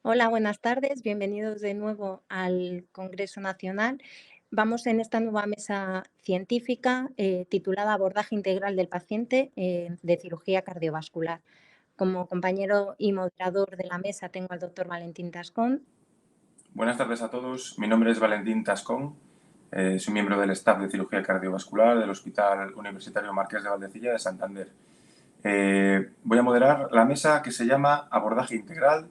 Hola, buenas tardes. Bienvenidos de nuevo al Congreso Nacional. Vamos en esta nueva mesa científica titulada Abordaje integral del paciente de cirugía cardiovascular. Como compañero y moderador de la mesa tengo al doctor Valentín Tascón. Buenas tardes a todos. Mi nombre es Valentín Tascón. Soy miembro del staff de cirugía cardiovascular del Hospital Universitario Marqués de Valdecilla de Santander. Voy a moderar la mesa que se llama Abordaje integral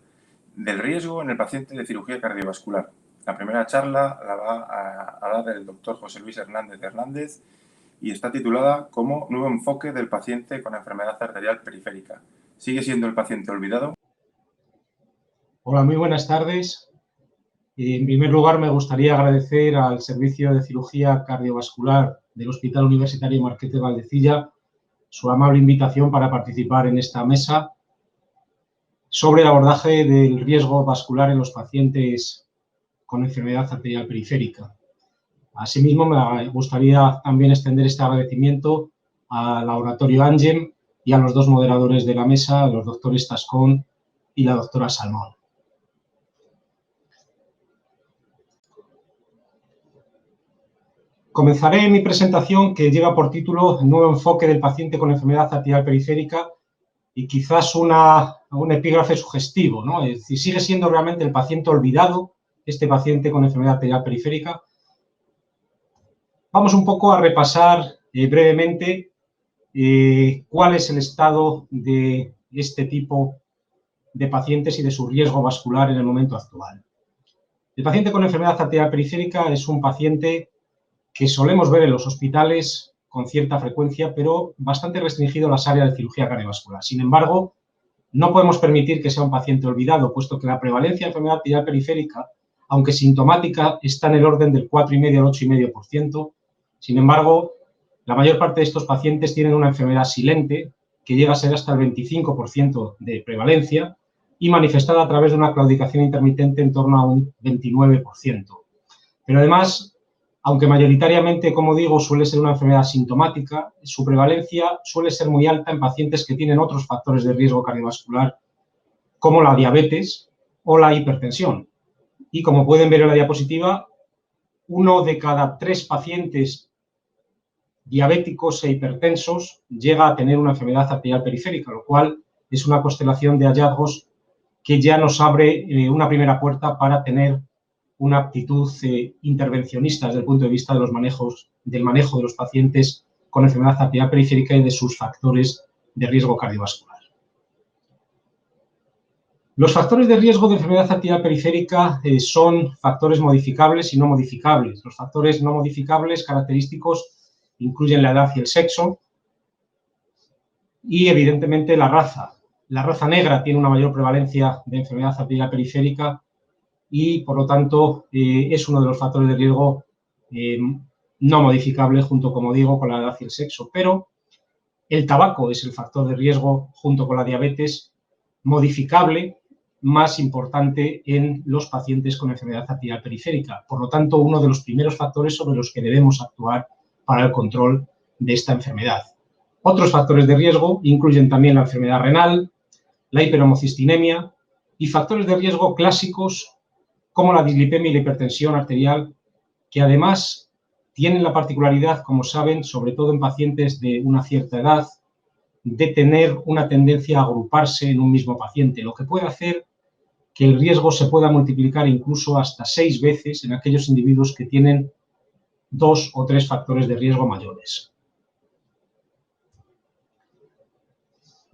del riesgo en el paciente de cirugía cardiovascular. La primera charla la va a dar el doctor José Luis Hernández y está titulada como Nuevo enfoque del paciente con enfermedad arterial periférica. ¿Sigue siendo el paciente olvidado? Hola, muy buenas tardes. En primer lugar, me gustaría agradecer al Servicio de Cirugía Cardiovascular del Hospital Universitario Marqués de Valdecilla su amable invitación para participar en esta mesa sobre el abordaje del riesgo vascular en los pacientes con enfermedad arterial periférica. Asimismo, me gustaría también extender este agradecimiento al Laboratorio Angem y a los dos moderadores de la mesa, los doctores Tascón y la doctora Salmón. Comenzaré mi presentación, que lleva por título Nuevo enfoque del paciente con enfermedad arterial periférica, y quizás un epígrafe sugestivo, ¿no? Es decir, sigue siendo realmente el paciente olvidado, este paciente con enfermedad arterial periférica. Vamos un poco a repasar brevemente cuál es el estado de este tipo de pacientes y de su riesgo vascular en el momento actual. El paciente con enfermedad arterial periférica es un paciente que solemos ver en los hospitales con cierta frecuencia, pero bastante restringido a las áreas de cirugía cardiovascular. Sin embargo, no podemos permitir que sea un paciente olvidado, puesto que la prevalencia de enfermedad arterial periférica, aunque sintomática, está en el orden del 4,5 al 8,5%. Sin embargo, la mayor parte de estos pacientes tienen una enfermedad silente, que llega a ser hasta el 25% de prevalencia, y manifestada a través de una claudicación intermitente en torno a un 29%. Pero además, aunque mayoritariamente, como digo, suele ser una enfermedad sintomática, su prevalencia suele ser muy alta en pacientes que tienen otros factores de riesgo cardiovascular, como la diabetes o la hipertensión. Y como pueden ver en la diapositiva, 1 de cada 3 pacientes diabéticos e hipertensos llega a tener una enfermedad arterial periférica, lo cual es una constelación de hallazgos que ya nos abre una primera puerta para tener una aptitud intervencionista desde el punto de vista de del manejo de los pacientes con enfermedad arterial periférica y de sus factores de riesgo cardiovascular. Los factores de riesgo de enfermedad arterial periférica son factores modificables y no modificables. Los factores no modificables característicos incluyen la edad y el sexo y, evidentemente, la raza. La raza negra tiene una mayor prevalencia de enfermedad arterial periférica y, por lo tanto, es uno de los factores de riesgo no modificable junto, como digo, con la edad y el sexo. Pero el tabaco es el factor de riesgo junto con la diabetes modificable más importante en los pacientes con enfermedad arterial periférica. Por lo tanto, uno de los primeros factores sobre los que debemos actuar para el control de esta enfermedad. Otros factores de riesgo incluyen también la enfermedad renal, la hiperhomocistinemia y factores de riesgo clásicos como la dislipemia y la hipertensión arterial, que además tienen la particularidad, como saben, sobre todo en pacientes de una cierta edad, de tener una tendencia a agruparse en un mismo paciente, lo que puede hacer que el riesgo se pueda multiplicar incluso hasta 6 veces en aquellos individuos que tienen 2 o 3 factores de riesgo mayores.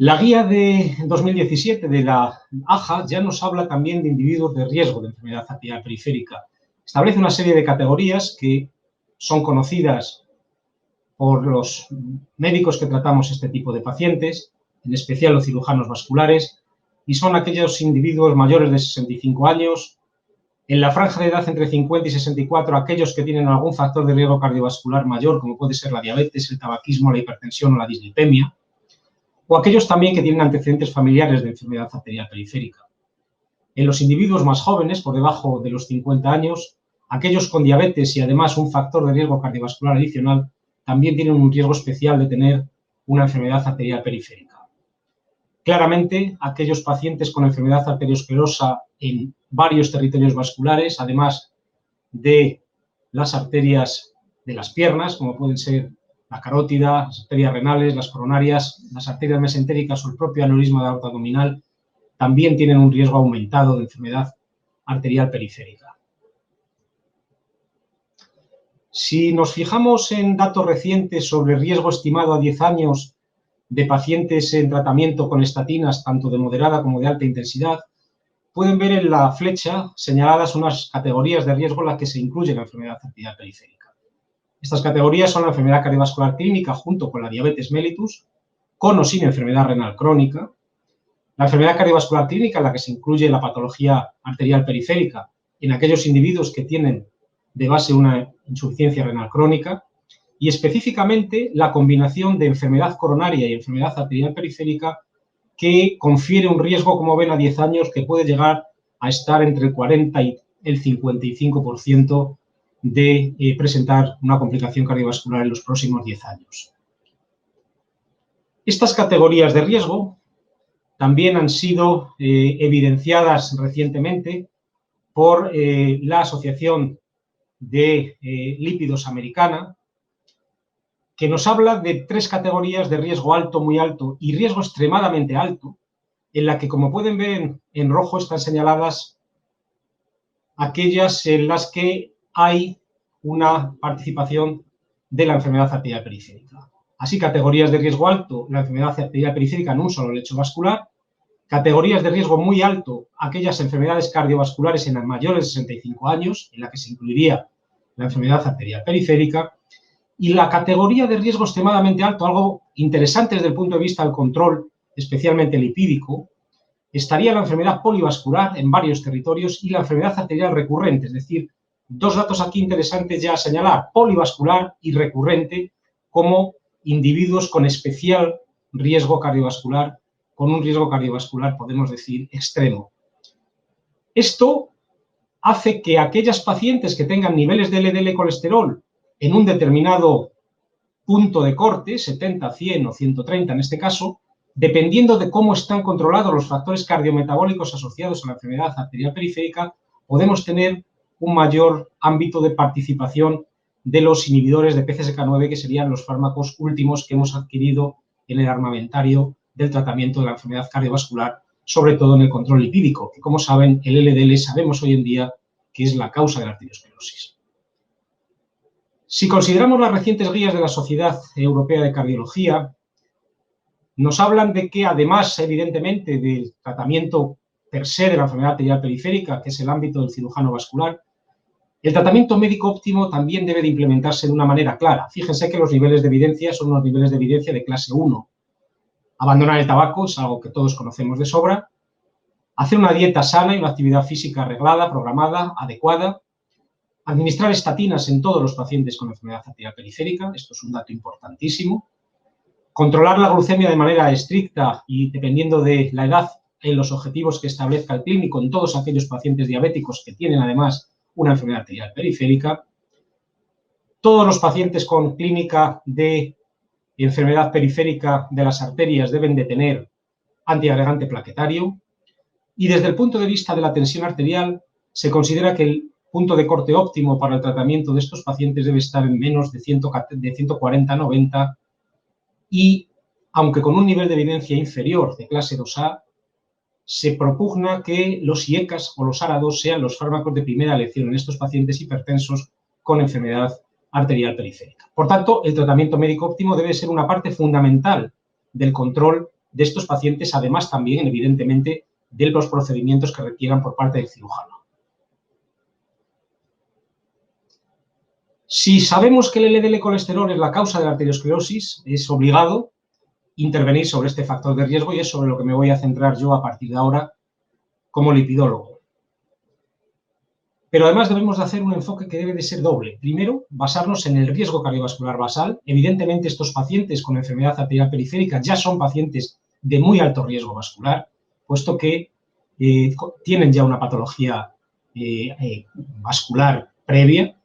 La guía de 2017 de la AJA ya nos habla también de individuos de riesgo de enfermedad arterial periférica. Establece una serie de categorías que son conocidas por los médicos que tratamos este tipo de pacientes, en especial los cirujanos vasculares, y son aquellos individuos mayores de 65 años, en la franja de edad entre 50 y 64, aquellos que tienen algún factor de riesgo cardiovascular mayor, como puede ser la diabetes, el tabaquismo, la hipertensión o la dislipemia, o aquellos también que tienen antecedentes familiares de enfermedad arterial periférica. En los individuos más jóvenes, por debajo de los 50 años, aquellos con diabetes y además un factor de riesgo cardiovascular adicional, también tienen un riesgo especial de tener una enfermedad arterial periférica. Claramente, aquellos pacientes con enfermedad arteriosclerosa en varios territorios vasculares, además de las arterias de las piernas, como pueden ser la carótida, las arterias renales, las coronarias, las arterias mesentéricas o el propio aneurisma de aorta abdominal, también tienen un riesgo aumentado de enfermedad arterial periférica. Si nos fijamos en datos recientes sobre riesgo estimado a 10 años de pacientes en tratamiento con estatinas, tanto de moderada como de alta intensidad, pueden ver en la flecha señaladas unas categorías de riesgo en las que se incluye la enfermedad arterial periférica. Estas categorías son la enfermedad cardiovascular clínica junto con la diabetes mellitus, con o sin enfermedad renal crónica, la enfermedad cardiovascular clínica en la que se incluye la patología arterial periférica en aquellos individuos que tienen de base una insuficiencia renal crónica, y específicamente la combinación de enfermedad coronaria y enfermedad arterial periférica que confiere un riesgo, como ven, a 10 años que puede llegar a estar entre el 40 y el 55% de presentar una complicación cardiovascular en los próximos 10 años. Estas categorías de riesgo también han sido evidenciadas recientemente por la Asociación de Lípidos Americana, que nos habla de 3 categorías de riesgo alto, muy alto y riesgo extremadamente alto, en la que, como pueden ver en rojo, están señaladas aquellas en las que hay una participación de la enfermedad arterial periférica. Así, categorías de riesgo alto, la enfermedad arterial periférica en un solo lecho vascular; categorías de riesgo muy alto, aquellas enfermedades cardiovasculares en mayores de 65 años, en la que se incluiría la enfermedad arterial periférica; y la categoría de riesgo extremadamente alto, algo interesante desde el punto de vista del control, especialmente lipídico, estaría la enfermedad polivascular en varios territorios y la enfermedad arterial recurrente, es decir, 2 datos aquí interesantes ya a señalar: polivascular y recurrente, como individuos con especial riesgo cardiovascular, con un riesgo cardiovascular, podemos decir, extremo. Esto hace que aquellas pacientes que tengan niveles de LDL colesterol en un determinado punto de corte, 70, 100 o 130 en este caso, dependiendo de cómo están controlados los factores cardiometabólicos asociados a la enfermedad arterial periférica, podemos tener un mayor ámbito de participación de los inhibidores de PCSK9, que serían los fármacos últimos que hemos adquirido en el armamentario del tratamiento de la enfermedad cardiovascular, sobre todo en el control lipídico, que, como saben, el LDL sabemos hoy en día que es la causa de la arteriosclerosis. Si consideramos las recientes guías de la Sociedad Europea de Cardiología, nos hablan de que, además, evidentemente, del tratamiento per se de la enfermedad arterial periférica, que es el ámbito del cirujano vascular, el tratamiento médico óptimo también debe de implementarse de una manera clara. Fíjense que los niveles de evidencia son unos niveles de evidencia de clase 1. Abandonar el tabaco es algo que todos conocemos de sobra. Hacer una dieta sana y una actividad física reglada, programada, adecuada. Administrar estatinas en todos los pacientes con enfermedad arterial periférica, esto es un dato importantísimo. Controlar la glucemia de manera estricta y dependiendo de la edad en los objetivos que establezca el clínico en todos aquellos pacientes diabéticos que tienen además una enfermedad arterial periférica. Todos los pacientes con clínica de enfermedad periférica de las arterias deben de tener antiagregante plaquetario. Y desde el punto de vista de la tensión arterial, se considera que el punto de corte óptimo para el tratamiento de estos pacientes debe estar en menos de 140-90 y, aunque con un nivel de evidencia inferior de clase 2A, se propugna que los IECAS o los ARA2 sean los fármacos de primera elección en estos pacientes hipertensos con enfermedad arterial periférica. Por tanto, el tratamiento médico óptimo debe ser una parte fundamental del control de estos pacientes, además también, evidentemente, de los procedimientos que requieran por parte del cirujano. Si sabemos que el LDL colesterol es la causa de la arteriosclerosis, es obligado intervenir sobre este factor de riesgo y es sobre lo que me voy a centrar yo a partir de ahora como lipidólogo. Pero además debemos de hacer un enfoque que debe de ser doble. Primero, basarnos en el riesgo cardiovascular basal. Evidentemente, estos pacientes con enfermedad arterial periférica ya son pacientes de muy alto riesgo vascular, puesto que tienen ya una patología vascular previa.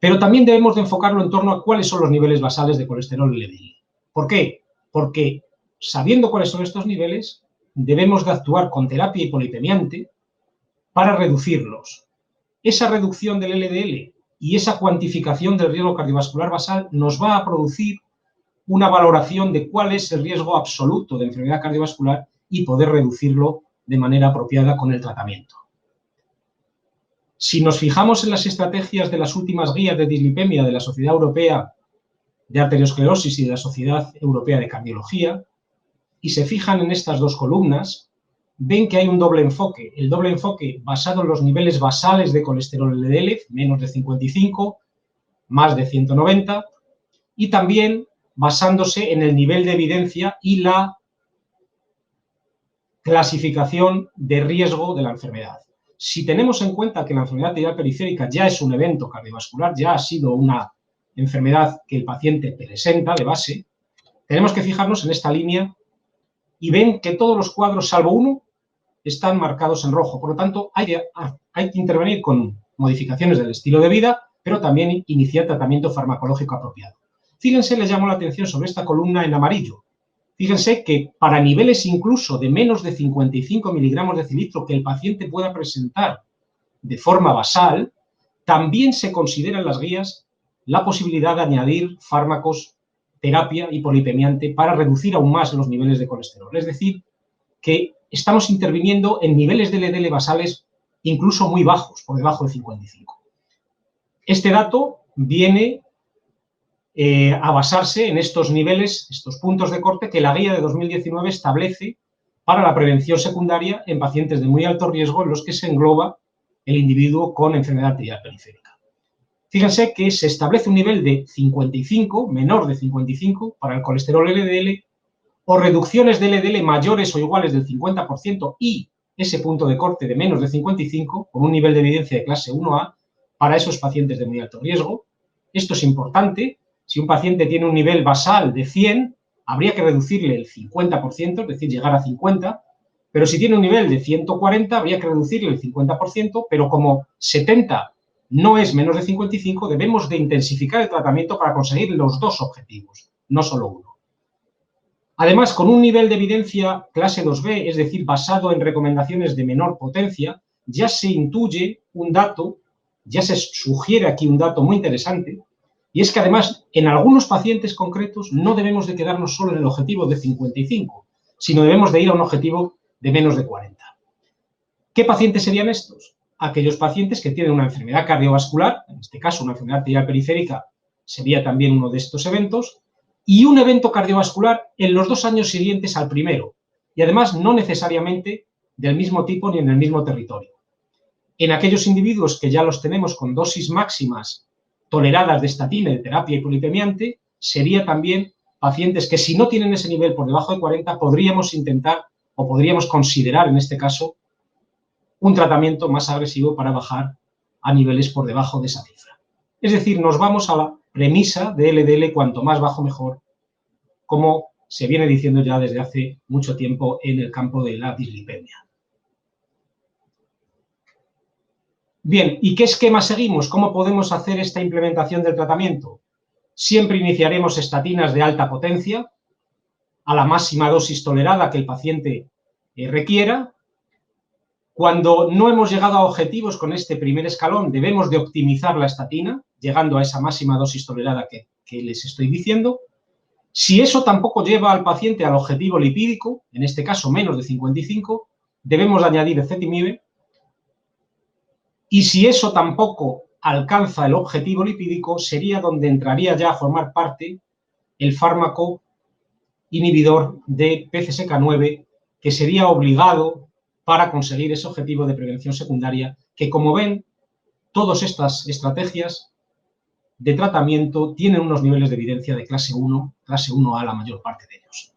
Pero también debemos de enfocarlo en torno a cuáles son los niveles basales de colesterol y LDL. ¿Por qué? Porque sabiendo cuáles son estos niveles, debemos de actuar con terapia hipolipemiante para reducirlos. Esa reducción del LDL y esa cuantificación del riesgo cardiovascular basal nos va a producir una valoración de cuál es el riesgo absoluto de enfermedad cardiovascular y poder reducirlo de manera apropiada con el tratamiento. Si nos fijamos en las estrategias de las últimas guías de dislipemia de la Sociedad Europea de Arteriosclerosis y de la Sociedad Europea de Cardiología, y se fijan en estas dos columnas, ven que hay un doble enfoque. El doble enfoque basado en los niveles basales de colesterol LDL, menos de 55, más de 190, y también basándose en el nivel de evidencia y la clasificación de riesgo de la enfermedad. Si tenemos en cuenta que la enfermedad arterial periférica ya es un evento cardiovascular, ya ha sido una enfermedad que el paciente presenta de base, tenemos que fijarnos en esta línea y ven que todos los cuadros, salvo uno, están marcados en rojo. Por lo tanto, hay que intervenir con modificaciones del estilo de vida, pero también iniciar tratamiento farmacológico apropiado. Fíjense, les llamo la atención sobre esta columna en amarillo. Fíjense que para niveles incluso de menos de 55 miligramos de decilitro que el paciente pueda presentar de forma basal, también se considera en las guías la posibilidad de añadir fármacos, terapia hipolipemiante para reducir aún más los niveles de colesterol. Es decir, que estamos interviniendo en niveles de LDL basales incluso muy bajos, por debajo de 55. Este dato viene a basarse en estos niveles, estos puntos de corte que la guía de 2019 establece para la prevención secundaria en pacientes de muy alto riesgo en los que se engloba el individuo con enfermedad arterial periférica. Fíjense que se establece un nivel de 55, menor de 55, para el colesterol LDL, o reducciones de LDL mayores o iguales del 50% y ese punto de corte de menos de 55, con un nivel de evidencia de clase 1A, para esos pacientes de muy alto riesgo. Esto es importante. Si un paciente tiene un nivel basal de 100, habría que reducirle el 50%, es decir, llegar a 50, pero si tiene un nivel de 140, habría que reducirle el 50%, pero como 70 no es menos de 55, debemos de intensificar el tratamiento para conseguir los dos objetivos, no solo uno. Además, con un nivel de evidencia clase 2B, es decir, basado en recomendaciones de menor potencia, ya se intuye un dato, ya se sugiere aquí un dato muy interesante, y es que además, en algunos pacientes concretos, no debemos de quedarnos solo en el objetivo de 55, sino debemos de ir a un objetivo de menos de 40. ¿Qué pacientes serían estos? Aquellos pacientes que tienen una enfermedad cardiovascular, en este caso una enfermedad arterial periférica sería también uno de estos eventos, y un evento cardiovascular en los 2 años siguientes al primero, y además no necesariamente del mismo tipo ni en el mismo territorio. En aquellos individuos que ya los tenemos con dosis máximas toleradas de estatina y de terapia hipolipemiante, sería también pacientes que si no tienen ese nivel por debajo de 40, podríamos intentar o podríamos considerar en este caso un tratamiento más agresivo para bajar a niveles por debajo de esa cifra. Es decir, nos vamos a la premisa de LDL cuanto más bajo mejor, como se viene diciendo ya desde hace mucho tiempo en el campo de la dislipemia. Bien, ¿y qué esquema seguimos? ¿Cómo podemos hacer esta implementación del tratamiento? Siempre iniciaremos estatinas de alta potencia a la máxima dosis tolerada que el paciente requiera. Cuando no hemos llegado a objetivos con este primer escalón, debemos de optimizar la estatina, llegando a esa máxima dosis tolerada que les estoy diciendo. Si eso tampoco lleva al paciente al objetivo lipídico, en este caso menos de 55, debemos de añadir ezetimibe. Y si eso tampoco alcanza el objetivo lipídico, sería donde entraría ya a formar parte el fármaco inhibidor de PCSK9, que sería obligado para conseguir ese objetivo de prevención secundaria, que como ven, todas estas estrategias de tratamiento tienen unos niveles de evidencia de clase 1, clase 1A la mayor parte de ellos.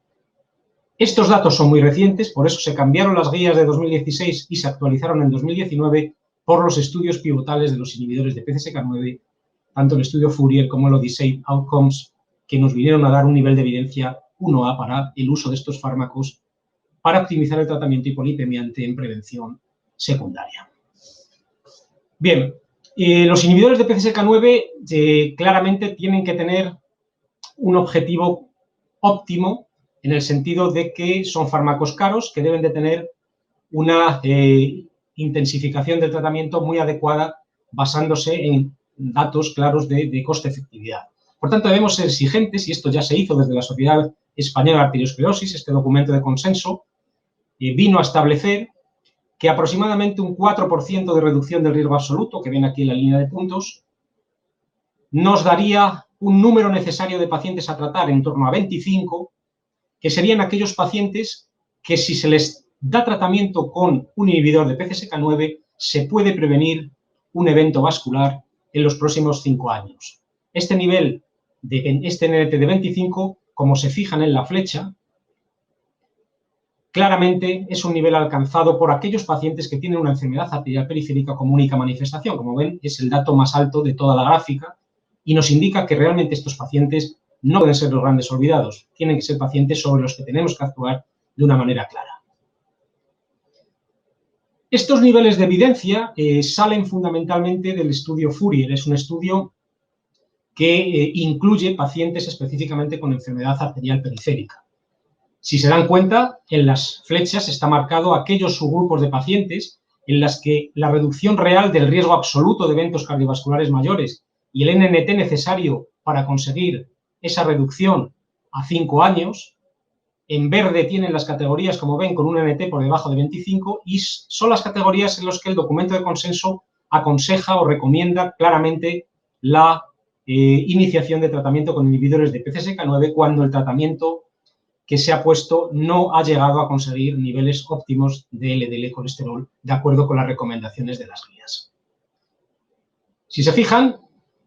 Estos datos son muy recientes, por eso se cambiaron las guías de 2016 y se actualizaron en 2019 por los estudios pivotales de los inhibidores de PCSK9, tanto el estudio Fourier como el Odyssey Outcomes, que nos vinieron a dar un nivel de evidencia 1A para el uso de estos fármacos para optimizar el tratamiento hipolipemiante en prevención secundaria. Bien, los inhibidores de PCSK9 claramente tienen que tener un objetivo óptimo en el sentido de que son fármacos caros que deben de tener una intensificación del tratamiento muy adecuada basándose en datos claros de coste-efectividad. Por tanto, debemos ser exigentes, y esto ya se hizo desde la Sociedad Española de Arteriosclerosis, este documento de consenso vino a establecer que aproximadamente un 4% de reducción del riesgo absoluto, que ven aquí en la línea de puntos, nos daría un número necesario de pacientes a tratar en torno a 25, que serían aquellos pacientes que si se les da tratamiento con un inhibidor de PCSK9 se puede prevenir un evento vascular en los próximos 5 años. Este nivel, este NNT de 25, como se fijan en la flecha, claramente es un nivel alcanzado por aquellos pacientes que tienen una enfermedad arterial periférica como única manifestación. Como ven, es el dato más alto de toda la gráfica y nos indica que realmente estos pacientes no pueden ser los grandes olvidados. Tienen que ser pacientes sobre los que tenemos que actuar de una manera clara. Estos niveles de evidencia salen fundamentalmente del estudio Fourier. Es un estudio que incluye pacientes específicamente con enfermedad arterial periférica. Si se dan cuenta, en las flechas está marcado aquellos subgrupos de pacientes en las que la reducción real del riesgo absoluto de eventos cardiovasculares mayores y el NNT necesario para conseguir esa reducción a 5 años, en verde tienen las categorías, como ven, con un NNT por debajo de 25 y son las categorías en las que el documento de consenso aconseja o recomienda claramente la iniciación de tratamiento con inhibidores de PCSK9 cuando el tratamiento que se ha puesto no ha llegado a conseguir niveles óptimos de LDL colesterol de acuerdo con las recomendaciones de las guías. Si se fijan,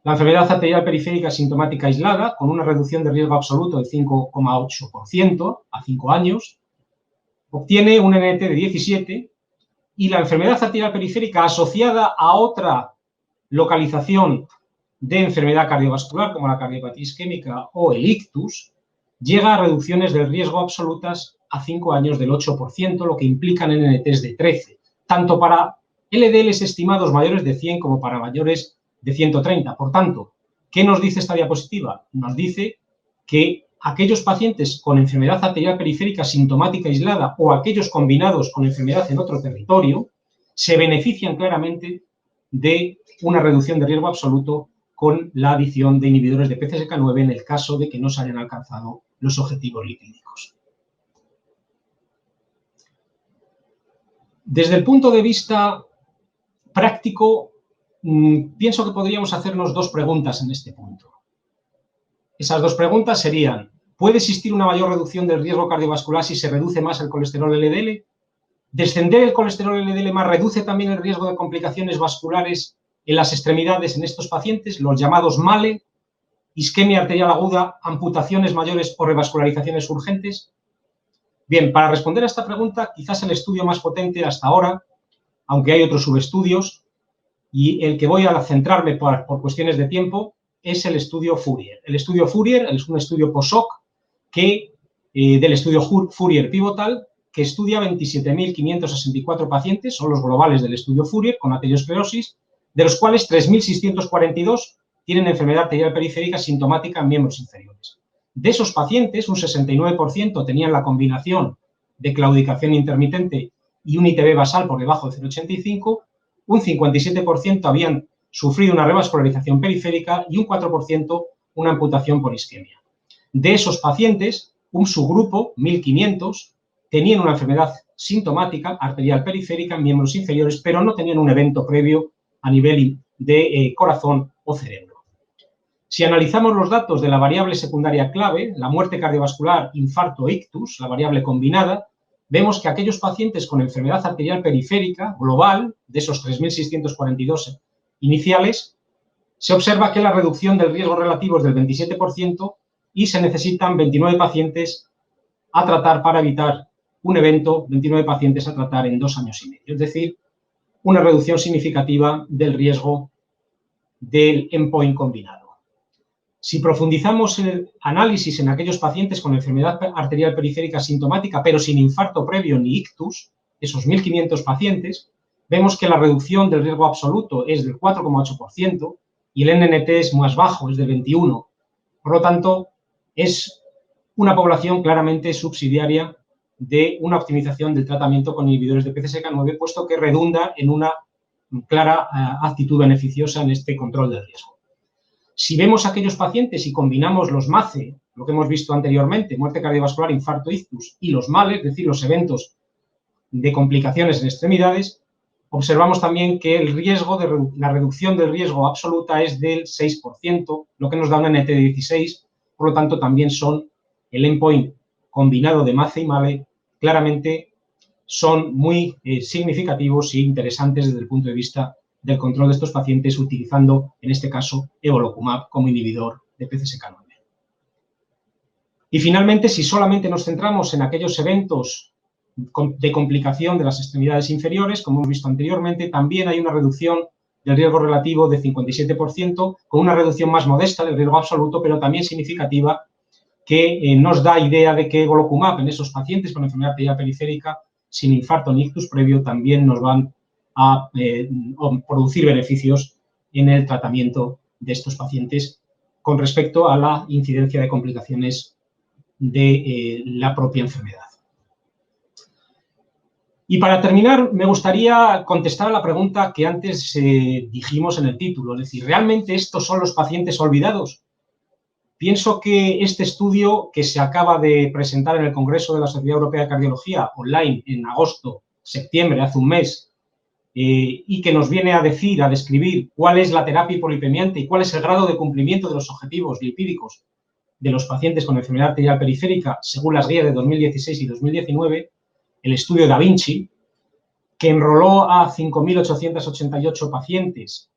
la enfermedad arterial periférica sintomática aislada, con una reducción de riesgo absoluto del 5,8% a 5 años, obtiene un NNT de 17 y la enfermedad arterial periférica asociada a otra localización de enfermedad cardiovascular, como la cardiopatía isquémica o el ictus, llega a reducciones del riesgo absolutas a 5 años del 8%, lo que implican NNTs de 13, tanto para LDLs estimados mayores de 100 como para mayores de 130. Por tanto, ¿qué nos dice esta diapositiva? Nos dice que aquellos pacientes con enfermedad arterial periférica sintomática aislada o aquellos combinados con enfermedad en otro territorio se benefician claramente de una reducción de riesgo absoluto con la adición de inhibidores de PCSK9 en el caso de que no se hayan alcanzado los objetivos lipídicos. Desde el punto de vista práctico, pienso que podríamos hacernos dos preguntas en este punto. Esas dos preguntas serían: ¿puede existir una mayor reducción del riesgo cardiovascular si se reduce más el colesterol LDL? ¿Descender el colesterol LDL más reduce también el riesgo de complicaciones vasculares en las extremidades en estos pacientes, los llamados MALE, isquemia arterial aguda, amputaciones mayores o revascularizaciones urgentes? Bien, para responder a esta pregunta, quizás el estudio más potente hasta ahora, aunque hay otros subestudios, y el que voy a centrarme por cuestiones de tiempo, es el estudio Fourier. El estudio Fourier es un estudio post-hoc del estudio Fourier pivotal, que estudia 27.564 pacientes, son los globales del estudio Fourier con ateriosclerosis, de los cuales 3.642 tienen enfermedad arterial periférica sintomática en miembros inferiores. De esos pacientes, un 69% tenían la combinación de claudicación intermitente y un ITB basal por debajo de 0,85, un 57% habían sufrido una revascularización periférica y un 4% una amputación por isquemia. De esos pacientes, un subgrupo, 1.500, tenían una enfermedad sintomática arterial periférica en miembros inferiores, pero no tenían un evento previo a nivel de corazón o cerebro. Si analizamos los datos de la variable secundaria clave, la muerte cardiovascular, infarto, ictus, la variable combinada, vemos que aquellos pacientes con enfermedad arterial periférica global, de esos 3.642 iniciales, se observa que la reducción del riesgo relativo es del 27% y se necesitan 29 pacientes a tratar para evitar un evento, 29 pacientes a tratar en 2 años y medio. Es decir, una reducción significativa del riesgo del endpoint combinado. Si profundizamos en el análisis en aquellos pacientes con enfermedad arterial periférica sintomática, pero sin infarto previo ni ictus, esos 1.500 pacientes, vemos que la reducción del riesgo absoluto es del 4,8% y el NNT es más bajo, es del 21%. Por lo tanto, es una población claramente subsidiaria de una optimización del tratamiento con inhibidores de PCSK9, puesto que redunda en una clara actitud beneficiosa en este control del riesgo. Si vemos a aquellos pacientes y combinamos los MACE, lo que hemos visto anteriormente, muerte cardiovascular, infarto, ictus, y los MALE, es decir, los eventos de complicaciones en extremidades, observamos también que el riesgo la reducción del riesgo absoluta es del 6%, lo que nos da una NT de 16, por lo tanto también son el endpoint combinado de MACE y MALE, claramente son muy significativos e interesantes desde el punto de vista del control de estos pacientes utilizando, en este caso, evolocumab como inhibidor de PCSK9. Y finalmente, si solamente nos centramos en aquellos eventos de complicación de las extremidades inferiores, como hemos visto anteriormente, también hay una reducción del riesgo relativo de 57%, con una reducción más modesta del riesgo absoluto, pero también significativa, que nos da idea de que evolocumab en esos pacientes con enfermedad arterial periférica sin infarto ni ictus previo también nos van a producir beneficios en el tratamiento de estos pacientes con respecto a la incidencia de complicaciones de la propia enfermedad. Y para terminar, me gustaría contestar a la pregunta que antes dijimos en el título, es decir, ¿realmente estos son los pacientes olvidados? Pienso que este estudio que se acaba de presentar en el Congreso de la Sociedad Europea de Cardiología online en agosto, septiembre, hace un mes, y que nos viene a decir, a describir cuál es la terapia hipolipemiante y cuál es el grado de cumplimiento de los objetivos lipídicos de los pacientes con enfermedad arterial periférica según las guías de 2016 y 2019, el estudio Da Vinci, que enroló a 5.888 pacientes,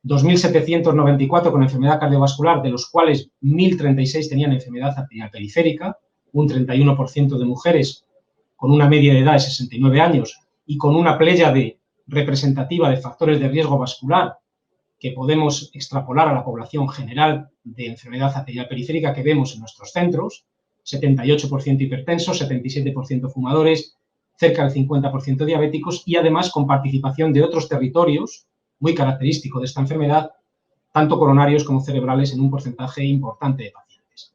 2.794 con enfermedad cardiovascular, de los cuales 1.036 tenían enfermedad arterial periférica, un 31% de mujeres con una media de edad de 69 años y con una pléyade representativa de factores de riesgo vascular que podemos extrapolar a la población general de enfermedad arterial periférica que vemos en nuestros centros, 78% hipertensos, 77% fumadores, cerca del 50% diabéticos y además con participación de otros territorios, muy característico de esta enfermedad, tanto coronarios como cerebrales en un porcentaje importante de pacientes.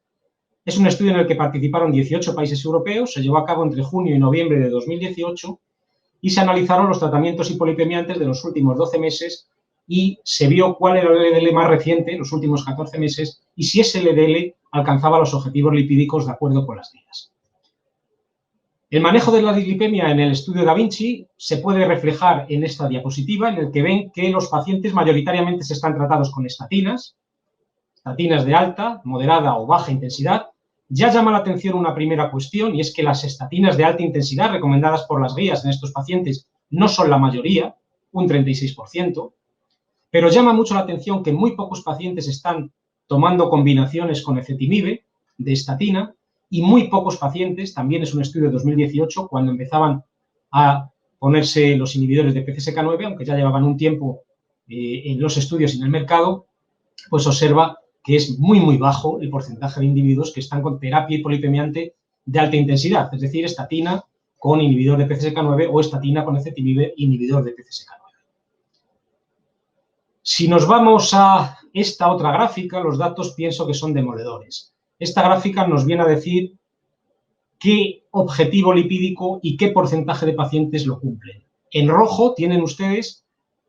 Es un estudio en el que participaron 18 países europeos, se llevó a cabo entre junio y noviembre de 2018 y se analizaron los tratamientos hipolipemiantes de los últimos 12 meses y se vio cuál era el LDL más reciente, los últimos 14 meses, y si ese LDL alcanzaba los objetivos lipídicos de acuerdo con las guías. El manejo de la dislipemia en el estudio Da Vinci se puede reflejar en esta diapositiva, en el que ven que los pacientes mayoritariamente se están tratados con estatinas de alta, moderada o baja intensidad. Ya llama la atención una primera cuestión, y es que las estatinas de alta intensidad recomendadas por las guías en estos pacientes no son la mayoría, un 36%, pero llama mucho la atención que muy pocos pacientes están tomando combinaciones con ezetimibe de estatina, y muy pocos pacientes, también es un estudio de 2018, cuando empezaban a ponerse los inhibidores de PCSK9, aunque ya llevaban un tiempo en los estudios y en el mercado, pues observa que es muy, muy bajo el porcentaje de individuos que están con terapia hipolipemiante de alta intensidad, es decir, estatina con inhibidor de PCSK9 o estatina con ezetimibe inhibidor de PCSK9. Si nos vamos a esta otra gráfica, los datos pienso que son demoledores. Esta gráfica nos viene a decir qué objetivo lipídico y qué porcentaje de pacientes lo cumplen. En rojo tienen ustedes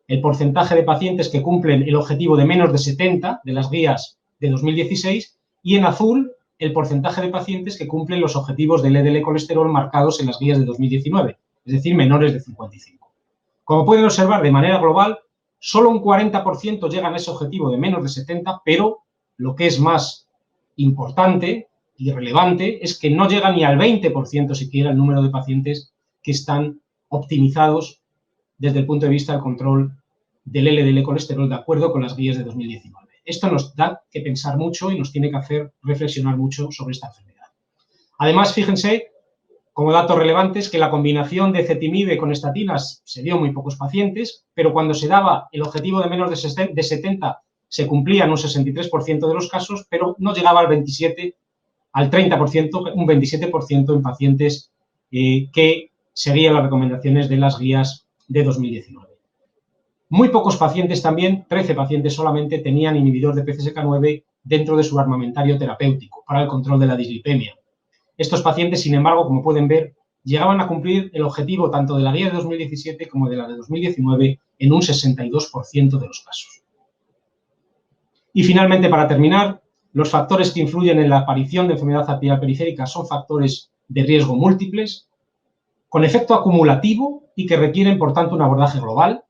el porcentaje de pacientes que cumplen el objetivo de menos de 70 de las guías de 2016 y en azul el porcentaje de pacientes que cumplen los objetivos del LDL colesterol marcados en las guías de 2019, es decir, menores de 55. Como pueden observar de manera global, solo un 40% llegan a ese objetivo de menos de 70, pero lo que es más importante y relevante es que no llega ni al 20% siquiera el número de pacientes que están optimizados desde el punto de vista del control del LDL colesterol de acuerdo con las guías de 2019. Esto nos da que pensar mucho y nos tiene que hacer reflexionar mucho sobre esta enfermedad. Además, fíjense, como datos relevantes, que la combinación de ezetimibe con estatinas se dio en muy pocos pacientes, pero cuando se daba el objetivo de menos de 70 se cumplía en un 63% de los casos, pero no llegaba al 30%, un 27% en pacientes que seguían las recomendaciones de las guías de 2019. Muy pocos pacientes también, 13 pacientes solamente, tenían inhibidor de PCSK9 dentro de su armamentario terapéutico para el control de la dislipemia. Estos pacientes, sin embargo, como pueden ver, llegaban a cumplir el objetivo tanto de la guía de 2017 como de la de 2019 en un 62% de los casos. Y finalmente, para terminar, los factores que influyen en la aparición de enfermedad arterial periférica son factores de riesgo múltiples, con efecto acumulativo y que requieren, por tanto, un abordaje global.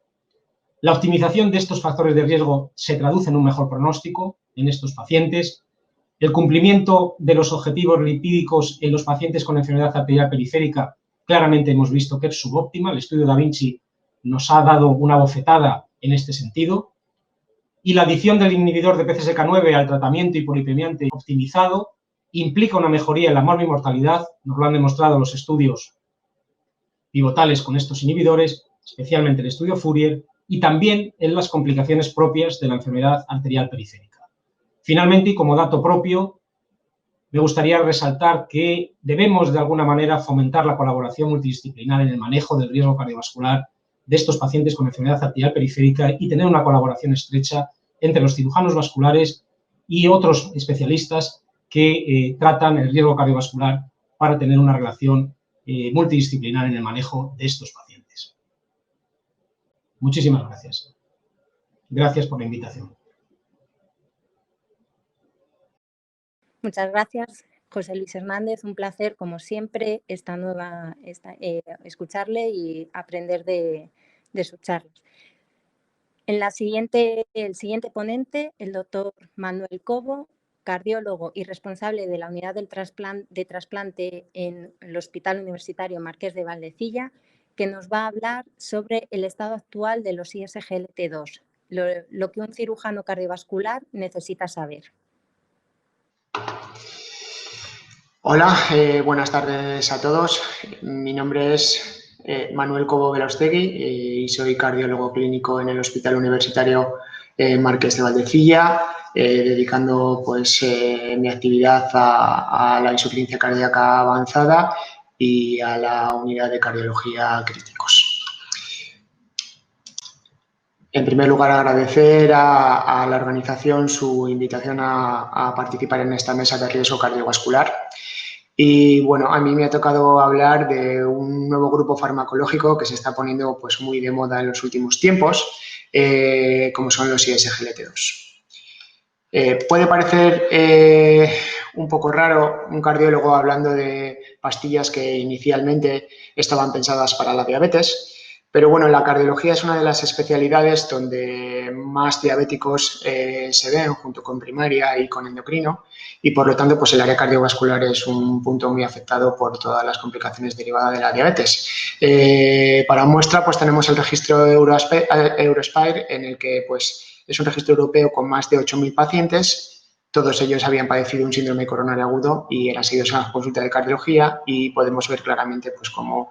La optimización de estos factores de riesgo se traduce en un mejor pronóstico en estos pacientes. El cumplimiento de los objetivos lipídicos en los pacientes con enfermedad arterial periférica claramente hemos visto que es subóptima. El estudio Da Vinci nos ha dado una bofetada en este sentido. Y la adición del inhibidor de PCSK9 al tratamiento hipolipemiante optimizado implica una mejoría en la morbimortalidad, nos lo han demostrado los estudios pivotales con estos inhibidores, especialmente el estudio Fourier, y también en las complicaciones propias de la enfermedad arterial periférica. Finalmente, y como dato propio, me gustaría resaltar que debemos de alguna manera fomentar la colaboración multidisciplinar en el manejo del riesgo cardiovascular de estos pacientes con enfermedad arterial periférica y tener una colaboración estrecha entre los cirujanos vasculares y otros especialistas que tratan el riesgo cardiovascular para tener una relación multidisciplinar en el manejo de estos pacientes. Muchísimas gracias. Gracias por la invitación. Muchas gracias, José Luis Hernández. Un placer, como siempre, escucharle y aprender de sus charlas. El siguiente ponente, el doctor Manuel Cobo, cardiólogo y responsable de la unidad de trasplante en el Hospital Universitario Marqués de Valdecilla, que nos va a hablar sobre el estado actual de los ISGLT2, lo que un cirujano cardiovascular necesita saber. Hola, buenas tardes a todos. Mi nombre es Manuel Cobo Belaustegui y soy cardiólogo clínico en el Hospital Universitario Marqués de Valdecilla, dedicando pues, mi actividad a la insuficiencia cardíaca avanzada y a la unidad de cardiología críticos. En primer lugar, agradecer a la organización su invitación a participar en esta mesa de riesgo cardiovascular. Y bueno, a mí me ha tocado hablar de un nuevo grupo farmacológico que se está poniendo pues, muy de moda en los últimos tiempos, como son los ISGLT2. Puede parecer un poco raro un cardiólogo hablando de pastillas que inicialmente estaban pensadas para la diabetes, pero bueno, la cardiología es una de las especialidades donde más diabéticos se ven junto con primaria y con endocrino y por lo tanto pues el área cardiovascular es un punto muy afectado por todas las complicaciones derivadas de la diabetes. Para muestra pues tenemos el registro Eurospire en el que pues es un registro europeo con más de 8.000 pacientes. Todos ellos habían padecido un síndrome coronario agudo y eran seguidos a la consulta de cardiología y podemos ver claramente pues, como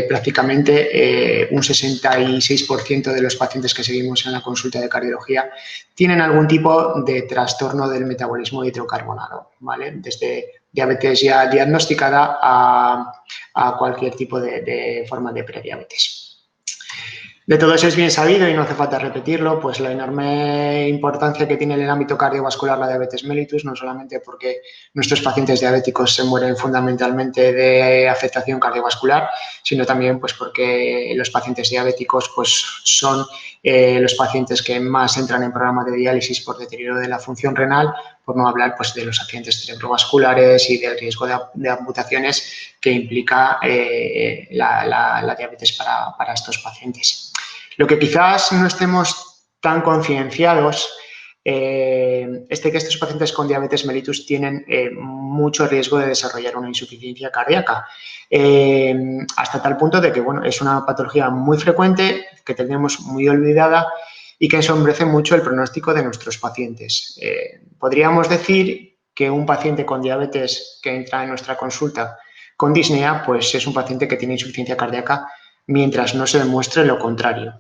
prácticamente un 66% de los pacientes que seguimos en la consulta de cardiología tienen algún tipo de trastorno del metabolismo hidrocarbonato, ¿vale? Desde diabetes ya diagnosticada a cualquier tipo de forma de prediabetes. De todo eso es bien sabido y no hace falta repetirlo, pues la enorme importancia que tiene en el ámbito cardiovascular la diabetes mellitus, no solamente porque nuestros pacientes diabéticos se mueren fundamentalmente de afectación cardiovascular, sino también pues porque los pacientes diabéticos pues son los pacientes que más entran en programas de diálisis por deterioro de la función renal, por no hablar pues de los accidentes cerebrovasculares y del riesgo de amputaciones que implica la diabetes para estos pacientes. Lo que quizás no estemos tan concienciados es de que estos pacientes con diabetes mellitus tienen mucho riesgo de desarrollar una insuficiencia cardíaca, hasta tal punto de que bueno, es una patología muy frecuente, que tenemos muy olvidada y que ensombrece mucho el pronóstico de nuestros pacientes. Podríamos decir que un paciente con diabetes que entra en nuestra consulta con disnea, pues es un paciente que tiene insuficiencia cardíaca mientras no se demuestre lo contrario.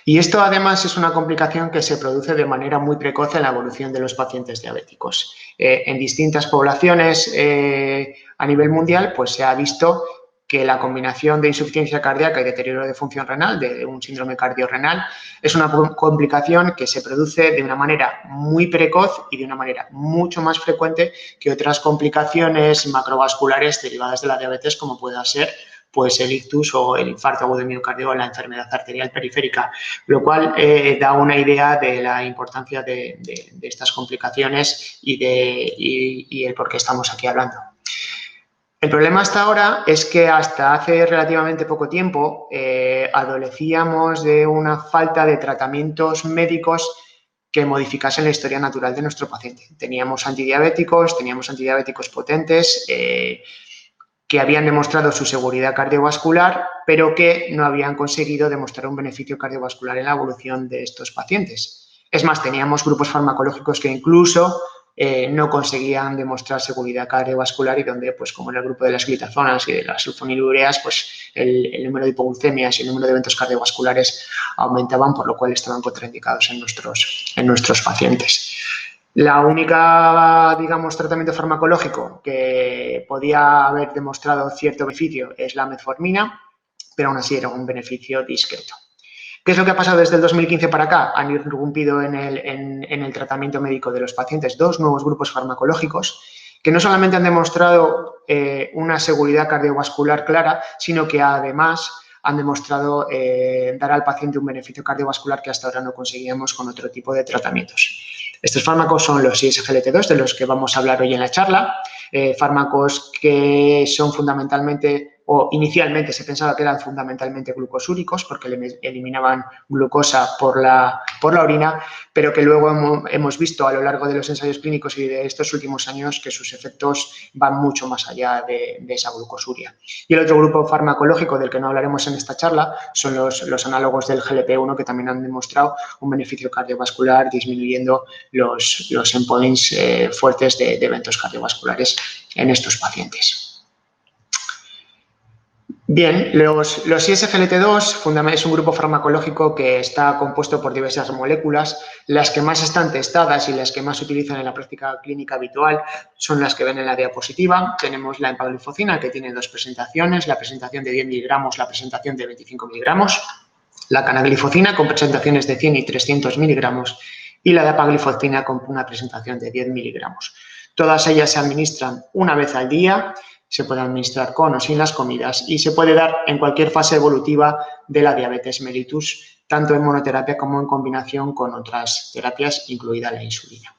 Y esto además es una complicación que se produce de manera muy precoz en la evolución de los pacientes diabéticos. En distintas poblaciones a nivel mundial pues se ha visto que la combinación de insuficiencia cardíaca y deterioro de función renal, de un síndrome cardiorrenal, es una complicación que se produce de una manera muy precoz y de una manera mucho más frecuente que otras complicaciones macrovasculares derivadas de la diabetes, como pueda ser pues el ictus o el infarto agudo de miocardio o la enfermedad arterial periférica, lo cual da una idea de la importancia de estas complicaciones y el por qué estamos aquí hablando. El problema hasta ahora es que hasta hace relativamente poco tiempo adolecíamos de una falta de tratamientos médicos que modificasen la historia natural de nuestro paciente. Teníamos antidiabéticos potentes que habían demostrado su seguridad cardiovascular, pero que no habían conseguido demostrar un beneficio cardiovascular en la evolución de estos pacientes. Es más, teníamos grupos farmacológicos que incluso no conseguían demostrar seguridad cardiovascular y donde, pues como en el grupo de las glitazonas y de las sulfonilureas, pues el número de hipoglucemias y el número de eventos cardiovasculares aumentaban, por lo cual estaban contraindicados en nuestros pacientes. La única, digamos, tratamiento farmacológico que podía haber demostrado cierto beneficio es la metformina, pero aún así era un beneficio discreto. ¿Qué es lo que ha pasado desde el 2015 para acá? Han irrumpido en el tratamiento médico de los pacientes dos nuevos grupos farmacológicos que no solamente han demostrado una seguridad cardiovascular clara, sino que además han demostrado dar al paciente un beneficio cardiovascular que hasta ahora no conseguíamos con otro tipo de tratamientos. Estos fármacos son los ISGLT2, de los que vamos a hablar hoy en la charla, fármacos que son fundamentalmente, o inicialmente se pensaba que eran fundamentalmente glucosúricos porque eliminaban glucosa por la orina, pero que luego hemos visto a lo largo de los ensayos clínicos y de estos últimos años que sus efectos van mucho más allá de esa glucosuria. Y el otro grupo farmacológico del que no hablaremos en esta charla son los análogos del GLP-1 que también han demostrado un beneficio cardiovascular disminuyendo los endpoints fuertes de eventos cardiovasculares en estos pacientes. Bien, los ISGLT2 es un grupo farmacológico que está compuesto por diversas moléculas. Las que más están testadas y las que más se utilizan en la práctica clínica habitual son las que ven en la diapositiva. Tenemos la empagliflozina, que tiene dos presentaciones, la presentación de 10 miligramos, la presentación de 25 miligramos, la canagliflozina con presentaciones de 100 y 300 miligramos y la dapagliflozina con una presentación de 10 miligramos. Todas ellas se administran una vez al día. Se puede administrar con o sin las comidas y se puede dar en cualquier fase evolutiva de la diabetes mellitus, tanto en monoterapia como en combinación con otras terapias, incluida la insulina.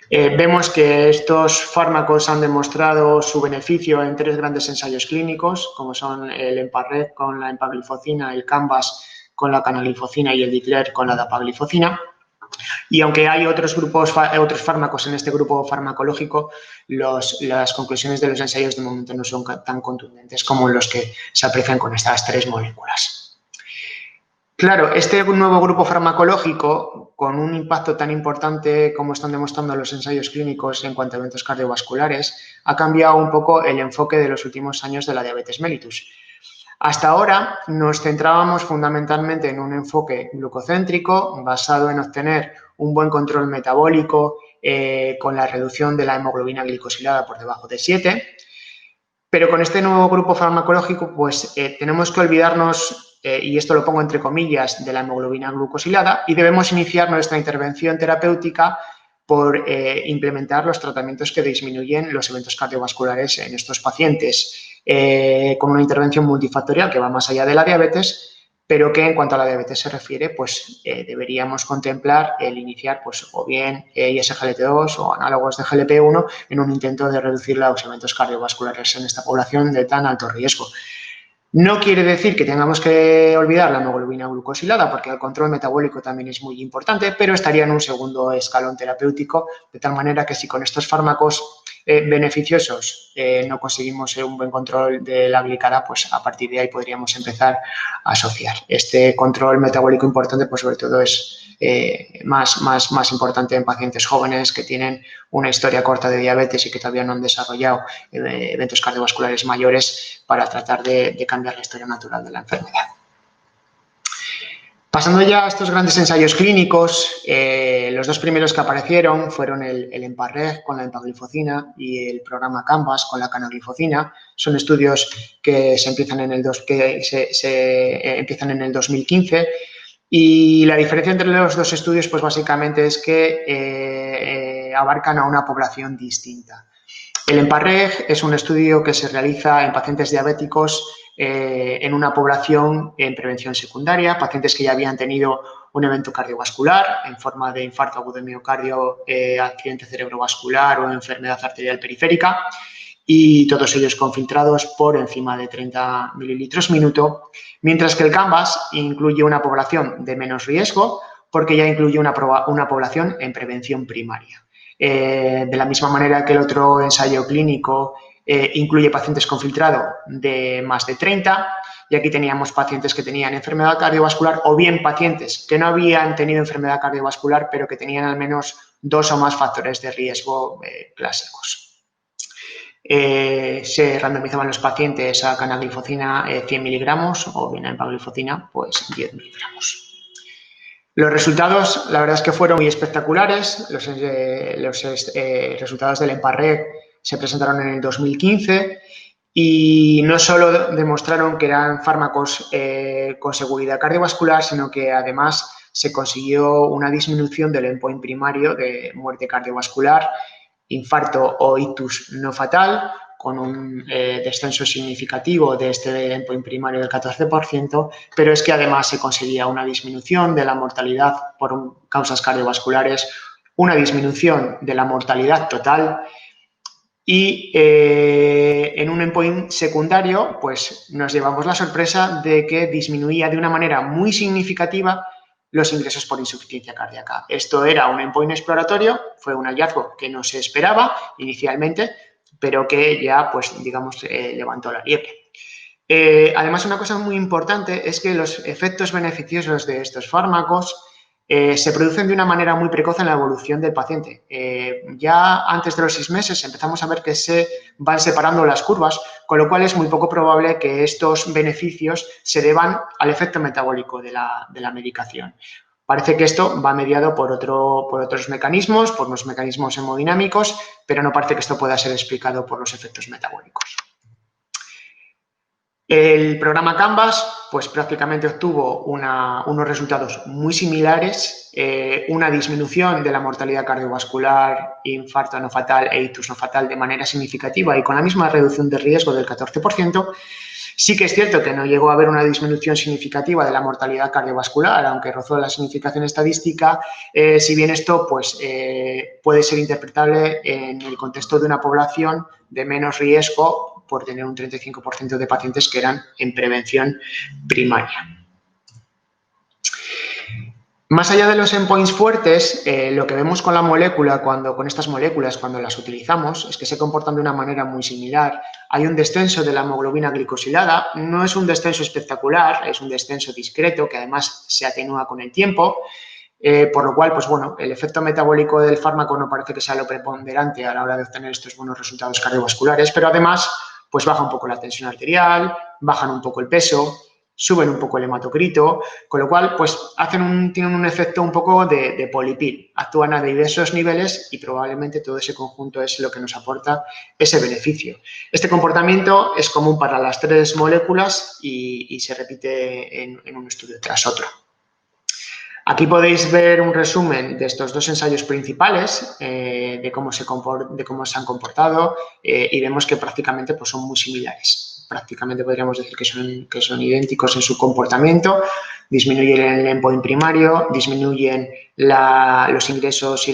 Vemos que estos fármacos han demostrado su beneficio en tres grandes ensayos clínicos, como son el EMPA-REG con la empagliflozina, el CANVAS con la canagliflozina y el DECLARE con la dapagliflozina. Y aunque hay otros fármacos en este grupo farmacológico, las conclusiones de los ensayos de momento no son tan contundentes como los que se aprecian con estas tres moléculas. Claro, este nuevo grupo farmacológico, con un impacto tan importante como están demostrando los ensayos clínicos en cuanto a eventos cardiovasculares, ha cambiado un poco el enfoque de los últimos años de la diabetes mellitus. Hasta ahora nos centrábamos fundamentalmente en un enfoque glucocéntrico basado en obtener un buen control metabólico con la reducción de la hemoglobina glicosilada por debajo de 7, pero con este nuevo grupo farmacológico pues tenemos que olvidarnos, y esto lo pongo entre comillas, de la hemoglobina glucosilada y debemos iniciar nuestra intervención terapéutica por implementar los tratamientos que disminuyen los eventos cardiovasculares en estos pacientes. Con una intervención multifactorial que va más allá de la diabetes, pero que en cuanto a la diabetes se refiere, pues deberíamos contemplar el iniciar pues o bien ISGLT2 o análogos de GLP-1 en un intento de reducir los eventos cardiovasculares en esta población de tan alto riesgo. No quiere decir que tengamos que olvidar la hemoglobina glucosilada, porque el control metabólico también es muy importante, pero estaría en un segundo escalón terapéutico, de tal manera que si con estos fármacos beneficiosos no conseguimos un buen control de la glicada, pues a partir de ahí podríamos empezar a asociar. Este control metabólico importante, pues sobre todo es más importante en pacientes jóvenes que tienen una historia corta de diabetes y que todavía no han desarrollado eventos cardiovasculares mayores para tratar de cambiar la historia natural de la enfermedad. Pasando ya a estos grandes ensayos clínicos, los dos primeros que aparecieron fueron el EMPA-REG con la empagliflozina y el programa CANVAS con la canagliflozina. Son estudios que empiezan en el 2015 y la diferencia entre los dos estudios pues básicamente es que abarcan a una población distinta. El EMPA-REG es un estudio que se realiza en pacientes diabéticos en una población en prevención secundaria, pacientes que ya habían tenido un evento cardiovascular en forma de infarto agudo de miocardio, accidente cerebrovascular o enfermedad arterial periférica, y todos ellos confiltrados por encima de 30 mililitros minuto, mientras que el CANVAS incluye una población de menos riesgo porque ya incluye una población en prevención primaria. De la misma manera que el otro ensayo clínico incluye pacientes con filtrado de más de 30, y aquí teníamos pacientes que tenían enfermedad cardiovascular o bien pacientes que no habían tenido enfermedad cardiovascular pero que tenían al menos 2 o más factores de riesgo clásicos. Se randomizaban los pacientes a canagliflozina 100 miligramos o bien a empagliflozina pues 10 miligramos. Los resultados, la verdad es que fueron muy espectaculares. Los resultados del EMPA-REG se presentaron en el 2015 y no solo demostraron que eran fármacos con seguridad cardiovascular, sino que además se consiguió una disminución del endpoint primario de muerte cardiovascular, infarto o ictus no fatal, con un descenso significativo de este endpoint primario del 14%, pero es que además se conseguía una disminución de la mortalidad por causas cardiovasculares, una disminución de la mortalidad total y en un endpoint secundario pues nos llevamos la sorpresa de que disminuía de una manera muy significativa los ingresos por insuficiencia cardíaca. Esto era un endpoint exploratorio, fue un hallazgo que no se esperaba inicialmente, pero que ya, pues, digamos, levantó la liebre. Además, una cosa muy importante es que los efectos beneficiosos de estos fármacos se producen de una manera muy precoz en la evolución del paciente. Ya antes de los 6 meses empezamos a ver que se van separando las curvas, con lo cual es muy poco probable que estos beneficios se deban al efecto metabólico de la medicación. Parece que esto va mediado por otros mecanismos, por unos mecanismos hemodinámicos, pero no parece que esto pueda ser explicado por los efectos metabólicos. El programa CANVAS pues prácticamente obtuvo unos resultados muy similares, una disminución de la mortalidad cardiovascular, infarto no fatal e ictus no fatal de manera significativa y con la misma reducción de riesgo del 14%. Sí que es cierto que no llegó a haber una disminución significativa de la mortalidad cardiovascular, aunque rozó la significación estadística, si bien esto pues, puede ser interpretable en el contexto de una población de menos riesgo por tener un 35% de pacientes que eran en prevención primaria. Más allá de los endpoints fuertes, lo que vemos con la molécula, con estas moléculas, cuando las utilizamos, es que se comportan de una manera muy similar. Hay un descenso de la hemoglobina glicosilada, no es un descenso espectacular, es un descenso discreto que además se atenúa con el tiempo, por lo cual, pues bueno, el efecto metabólico del fármaco no parece que sea lo preponderante a la hora de obtener estos buenos resultados cardiovasculares, pero además, pues baja un poco la tensión arterial, bajan un poco el peso, suben un poco el hematocrito, con lo cual pues tienen un efecto un poco de polipil, actúan a diversos niveles y probablemente todo ese conjunto es lo que nos aporta ese beneficio. Este comportamiento es común para las 3 moléculas y se repite en un estudio tras otro. Aquí podéis ver un resumen de estos 2 ensayos principales, de cómo se han comportado y vemos que prácticamente pues, son muy similares. Prácticamente podríamos decir que son idénticos en su comportamiento, disminuyen el endpoint primario, disminuyen los ingresos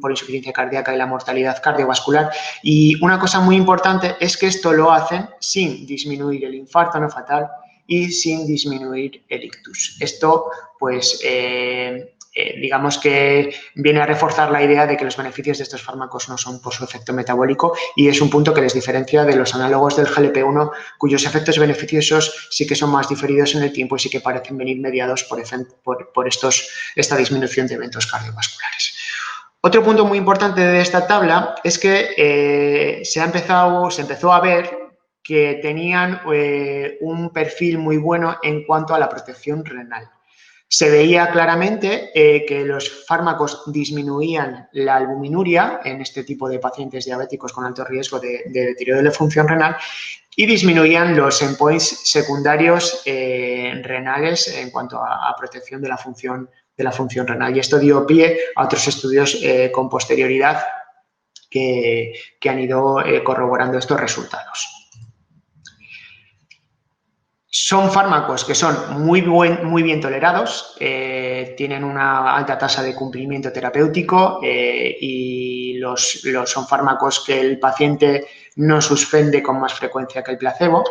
por insuficiencia cardíaca y la mortalidad cardiovascular. Y una cosa muy importante es que esto lo hacen sin disminuir el infarto no fatal y sin disminuir el ictus. Esto, pues, digamos que viene a reforzar la idea de que los beneficios de estos fármacos no son por su efecto metabólico y es un punto que les diferencia de los análogos del GLP-1, cuyos efectos beneficiosos sí que son más diferidos en el tiempo y sí que parecen venir mediados por esta disminución de eventos cardiovasculares. Otro punto muy importante de esta tabla es que se empezó a ver que tenían un perfil muy bueno en cuanto a la protección renal. Se veía claramente que los fármacos disminuían la albuminuria en este tipo de pacientes diabéticos con alto riesgo de deterioro de la función renal y disminuían los endpoints secundarios renales en cuanto a protección de la función renal. Y esto dio pie a otros estudios con posterioridad que han ido corroborando estos resultados. Son fármacos que son muy bien tolerados, tienen una alta tasa de cumplimiento terapéutico y son fármacos que el paciente no suspende con más frecuencia que el placebo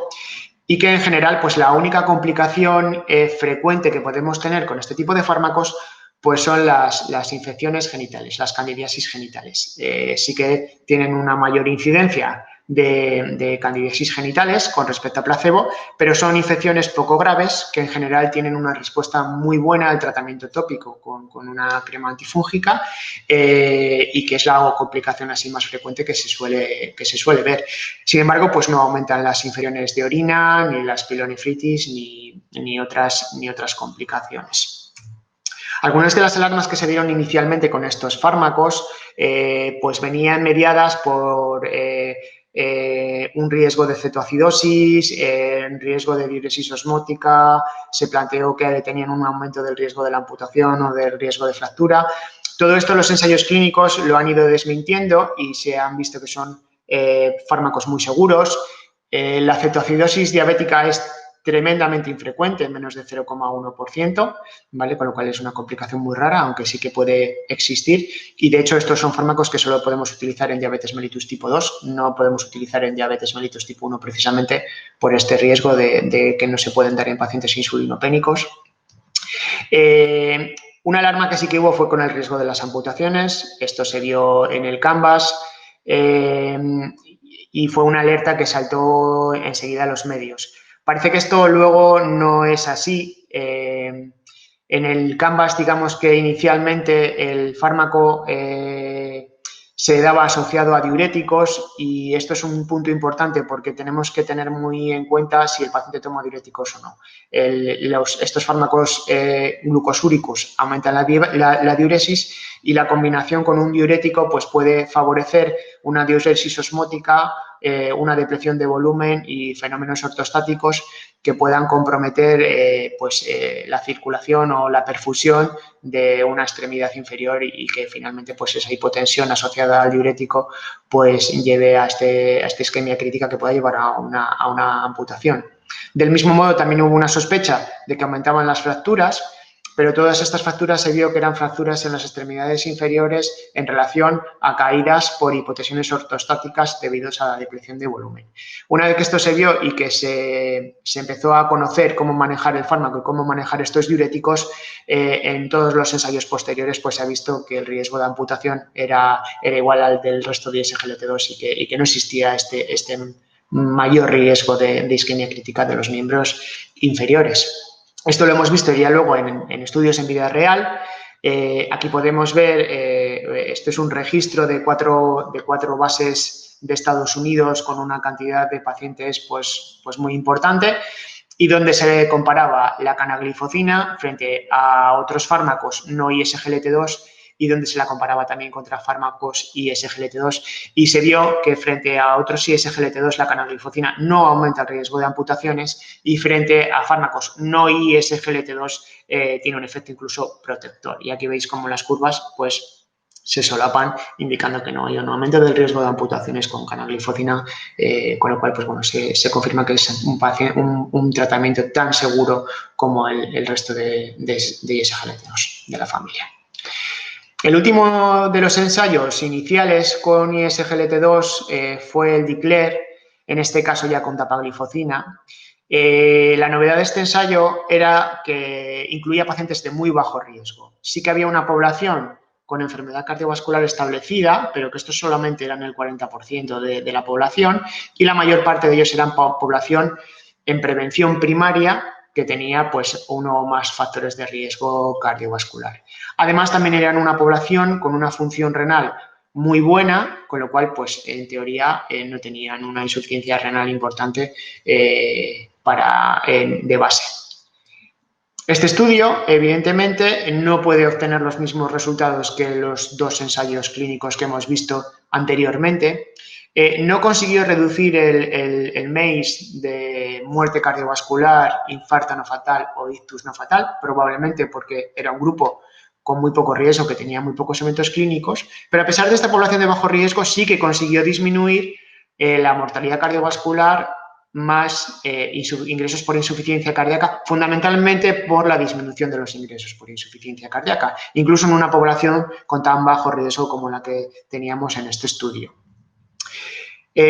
y que en general pues la única complicación frecuente que podemos tener con este tipo de fármacos pues son las infecciones genitales, las candidiasis genitales. Sí que tienen una mayor incidencia de candidiasis genitales con respecto a placebo, pero son infecciones poco graves que en general tienen una respuesta muy buena al tratamiento tópico con una crema antifúngica y que es la complicación así más frecuente que se suele ver. Sin embargo, pues no aumentan las infecciones de orina, ni las pielonefritis, ni otras complicaciones. Algunas de las alarmas que se dieron inicialmente con estos fármacos pues venían mediadas por un riesgo de cetoacidosis, riesgo de diuresis osmótica, se planteó que tenían un aumento del riesgo de la amputación o del riesgo de fractura. Todo esto los ensayos clínicos lo han ido desmintiendo y se han visto que son fármacos muy seguros. La cetoacidosis diabética es tremendamente infrecuente, en menos de 0,1%, ¿vale? Con lo cual es una complicación muy rara, aunque sí que puede existir. Y de hecho estos son fármacos que solo podemos utilizar en diabetes mellitus tipo 2, no podemos utilizar en diabetes mellitus tipo 1 precisamente por este riesgo de que no se pueden dar en pacientes insulinopénicos. Una alarma que sí que hubo fue con el riesgo de las amputaciones. Esto se vio en el Canvas y fue una alerta que saltó enseguida a los medios. Parece que esto luego no es así. En el Canvas, digamos que inicialmente el fármaco se daba asociado a diuréticos y esto es un punto importante porque tenemos que tener muy en cuenta si el paciente toma diuréticos o no. Estos fármacos glucosúricos aumentan la diuresis y la combinación con un diurético pues puede favorecer una diuresis osmótica, una depresión de volumen y fenómenos ortostáticos que puedan comprometer la circulación o la perfusión de una extremidad inferior y que finalmente pues esa hipotensión asociada al diurético pues lleve a esta isquemia crítica que pueda llevar a una amputación. Del mismo modo también hubo una sospecha de que aumentaban las fracturas, pero todas estas fracturas se vio que eran fracturas en las extremidades inferiores en relación a caídas por hipotensiones ortostáticas debido a la depresión de volumen. Una vez que esto se vio y que se empezó a conocer cómo manejar el fármaco y cómo manejar estos diuréticos, en todos los ensayos posteriores pues se ha visto que el riesgo de amputación era igual al del resto de SGLT2 y que no existía este mayor riesgo de isquemia crítica de los miembros inferiores. Esto lo hemos visto ya luego en estudios en vida real. Aquí podemos ver, esto es un registro de cuatro bases de Estados Unidos con una cantidad de pacientes pues muy importante y donde se comparaba la canaglifosina frente a otros fármacos no ISGLT2 y donde se la comparaba también contra fármacos ISGLT2 y se vio que frente a otros ISGLT2 la canaglifosina no aumenta el riesgo de amputaciones y frente a fármacos no ISGLT2 tiene un efecto incluso protector. Y aquí veis cómo las curvas pues se solapan indicando que no hay un aumento del riesgo de amputaciones con canaglifosina, con lo cual pues bueno, se confirma que es un tratamiento tan seguro como el resto de ISGLT2 de la familia. El último de los ensayos iniciales con ISGLT2 fue el DECLARE, en este caso ya con dapaglifosina. La novedad de este ensayo era que incluía pacientes de muy bajo riesgo. Sí que había una población con enfermedad cardiovascular establecida, pero que estos solamente eran el 40% de la población y la mayor parte de ellos eran población en prevención primaria que tenía pues uno o más factores de riesgo cardiovascular. Además, también eran una población con una función renal muy buena, con lo cual, pues, en teoría, no tenían una insuficiencia renal importante de base. Este estudio, evidentemente, no puede obtener los mismos resultados que los dos ensayos clínicos que hemos visto anteriormente. No consiguió reducir el MACE de muerte cardiovascular, infarto no fatal o ictus no fatal, probablemente porque era un grupo con muy poco riesgo, que tenía muy pocos eventos clínicos, pero a pesar de esta población de bajo riesgo sí que consiguió disminuir la mortalidad cardiovascular más ingresos por insuficiencia cardíaca, fundamentalmente por la disminución de los ingresos por insuficiencia cardíaca, incluso en una población con tan bajo riesgo como la que teníamos en este estudio.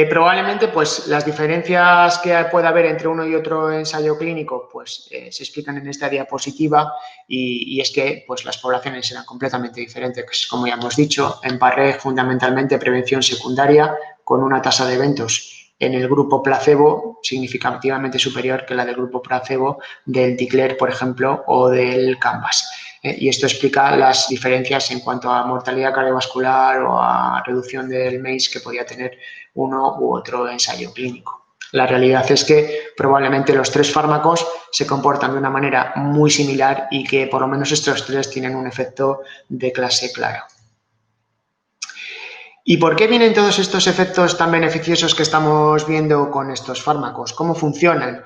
Probablemente pues, las diferencias que pueda haber entre uno y otro ensayo clínico pues, se explican en esta diapositiva y es que pues, las poblaciones eran completamente diferentes, como ya hemos dicho. En PARRE, fundamentalmente, prevención secundaria con una tasa de eventos en el grupo placebo significativamente superior que la del grupo placebo del Ticler, por ejemplo, o del Canvas. Y esto explica las diferencias en cuanto a mortalidad cardiovascular o a reducción del MACE que podía tener uno u otro ensayo clínico. La realidad es que probablemente los tres fármacos se comportan de una manera muy similar y que por lo menos estos tres tienen un efecto de clase clara. ¿Y por qué vienen todos estos efectos tan beneficiosos que estamos viendo con estos fármacos? ¿Cómo funcionan?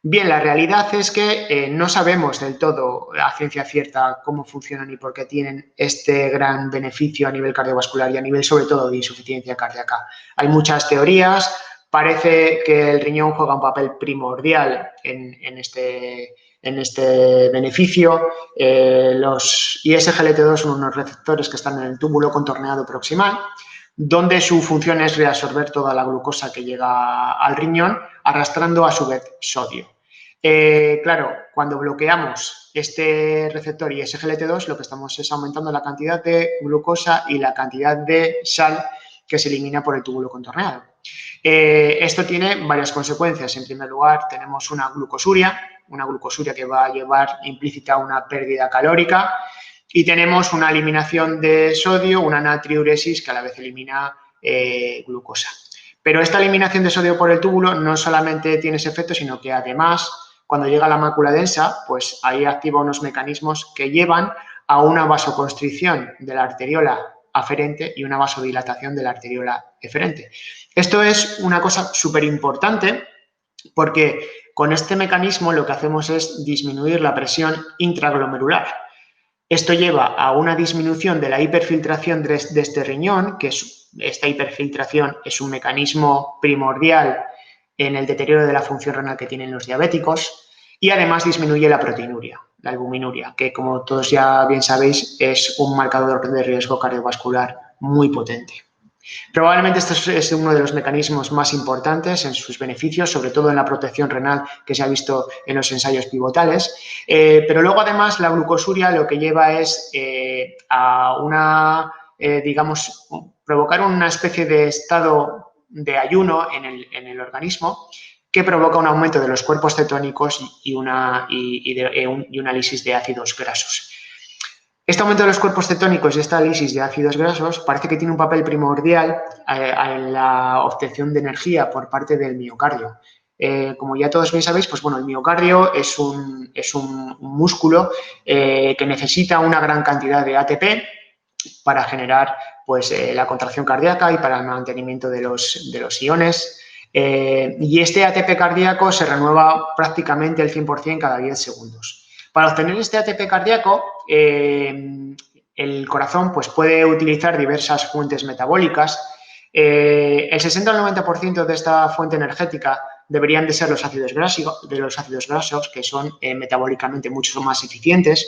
Bien, la realidad es que no sabemos del todo a ciencia cierta cómo funcionan y por qué tienen este gran beneficio a nivel cardiovascular y a nivel sobre todo de insuficiencia cardíaca. Hay muchas teorías, parece que el riñón juega un papel primordial en este beneficio. Los ISGLT2 son unos receptores que están en el túbulo contorneado proximal, donde su función es reabsorber toda la glucosa que llega al riñón, arrastrando a su vez sodio. Claro, cuando bloqueamos este receptor ISGLT2, lo que estamos es aumentando la cantidad de glucosa y la cantidad de sal que se elimina por el túbulo contorneado. Esto tiene varias consecuencias. En primer lugar, tenemos una glucosuria que va a llevar implícita una pérdida calórica. Y tenemos una eliminación de sodio, una natriuresis que a la vez elimina glucosa. Pero esta eliminación de sodio por el túbulo no solamente tiene ese efecto, sino que además, cuando llega a la mácula densa, pues ahí activa unos mecanismos que llevan a una vasoconstricción de la arteriola aferente y una vasodilatación de la arteriola eferente. Esto es una cosa súper importante porque con este mecanismo lo que hacemos es disminuir la presión intraglomerular. Esto lleva a una disminución de la hiperfiltración de este riñón, que esta hiperfiltración es un mecanismo primordial en el deterioro de la función renal que tienen los diabéticos, y además disminuye la proteinuria, la albuminuria, que como todos ya bien sabéis es un marcador de riesgo cardiovascular muy potente. Probablemente este es uno de los mecanismos más importantes en sus beneficios, sobre todo en la protección renal que se ha visto en los ensayos pivotales, pero luego además la glucosuria lo que lleva es a digamos, provocar una especie de estado de ayuno en el organismo que provoca un aumento de los cuerpos cetónicos y una lisis de ácidos grasos. Este aumento de los cuerpos cetónicos y esta lisis de ácidos grasos parece que tiene un papel primordial en la obtención de energía por parte del miocardio. Como ya todos bien sabéis, pues bueno, el miocardio es un músculo que necesita una gran cantidad de ATP para generar pues, la contracción cardíaca y para el mantenimiento de los iones. Y este ATP cardíaco se renueva prácticamente el 100% cada 10 segundos. Para obtener este ATP cardíaco, el corazón pues, puede utilizar diversas fuentes metabólicas. El 60 al 90% de esta fuente energética deberían de ser los ácidos grasos, que son metabólicamente mucho más eficientes,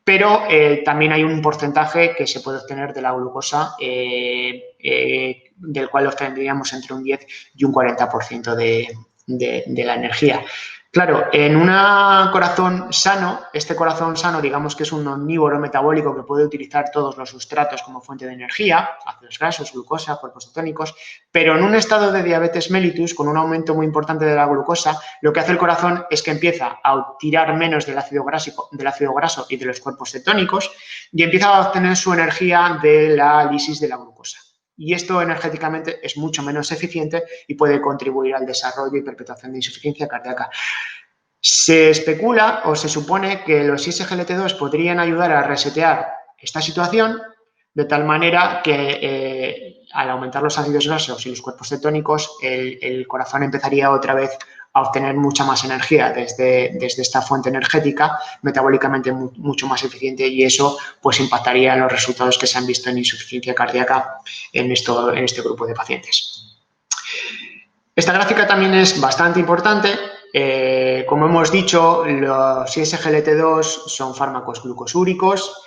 pero también hay un porcentaje que se puede obtener de la glucosa, del cual obtendríamos entre un 10 y un 40% de la energía. Claro, en un corazón sano, este corazón sano digamos que es un omnívoro metabólico que puede utilizar todos los sustratos como fuente de energía, ácidos grasos, glucosa, cuerpos cetónicos, pero en un estado de diabetes mellitus, con un aumento muy importante de la glucosa, lo que hace el corazón es que empieza a tirar menos del ácido graso y de los cuerpos cetónicos y empieza a obtener su energía de la lisis de la glucosa. Y esto energéticamente es mucho menos eficiente y puede contribuir al desarrollo y perpetuación de insuficiencia cardíaca. Se especula o se supone que los ISGLT2 podrían ayudar a resetear esta situación de tal manera que al aumentar los ácidos grasos y los cuerpos cetónicos, el corazón empezaría otra vez a obtener mucha más energía desde esta fuente energética, metabólicamente mucho más eficiente, y eso pues impactaría en los resultados que se han visto en insuficiencia cardíaca en este grupo de pacientes. Esta gráfica también es bastante importante. Como hemos dicho, los ISGLT2 son fármacos glucosúricos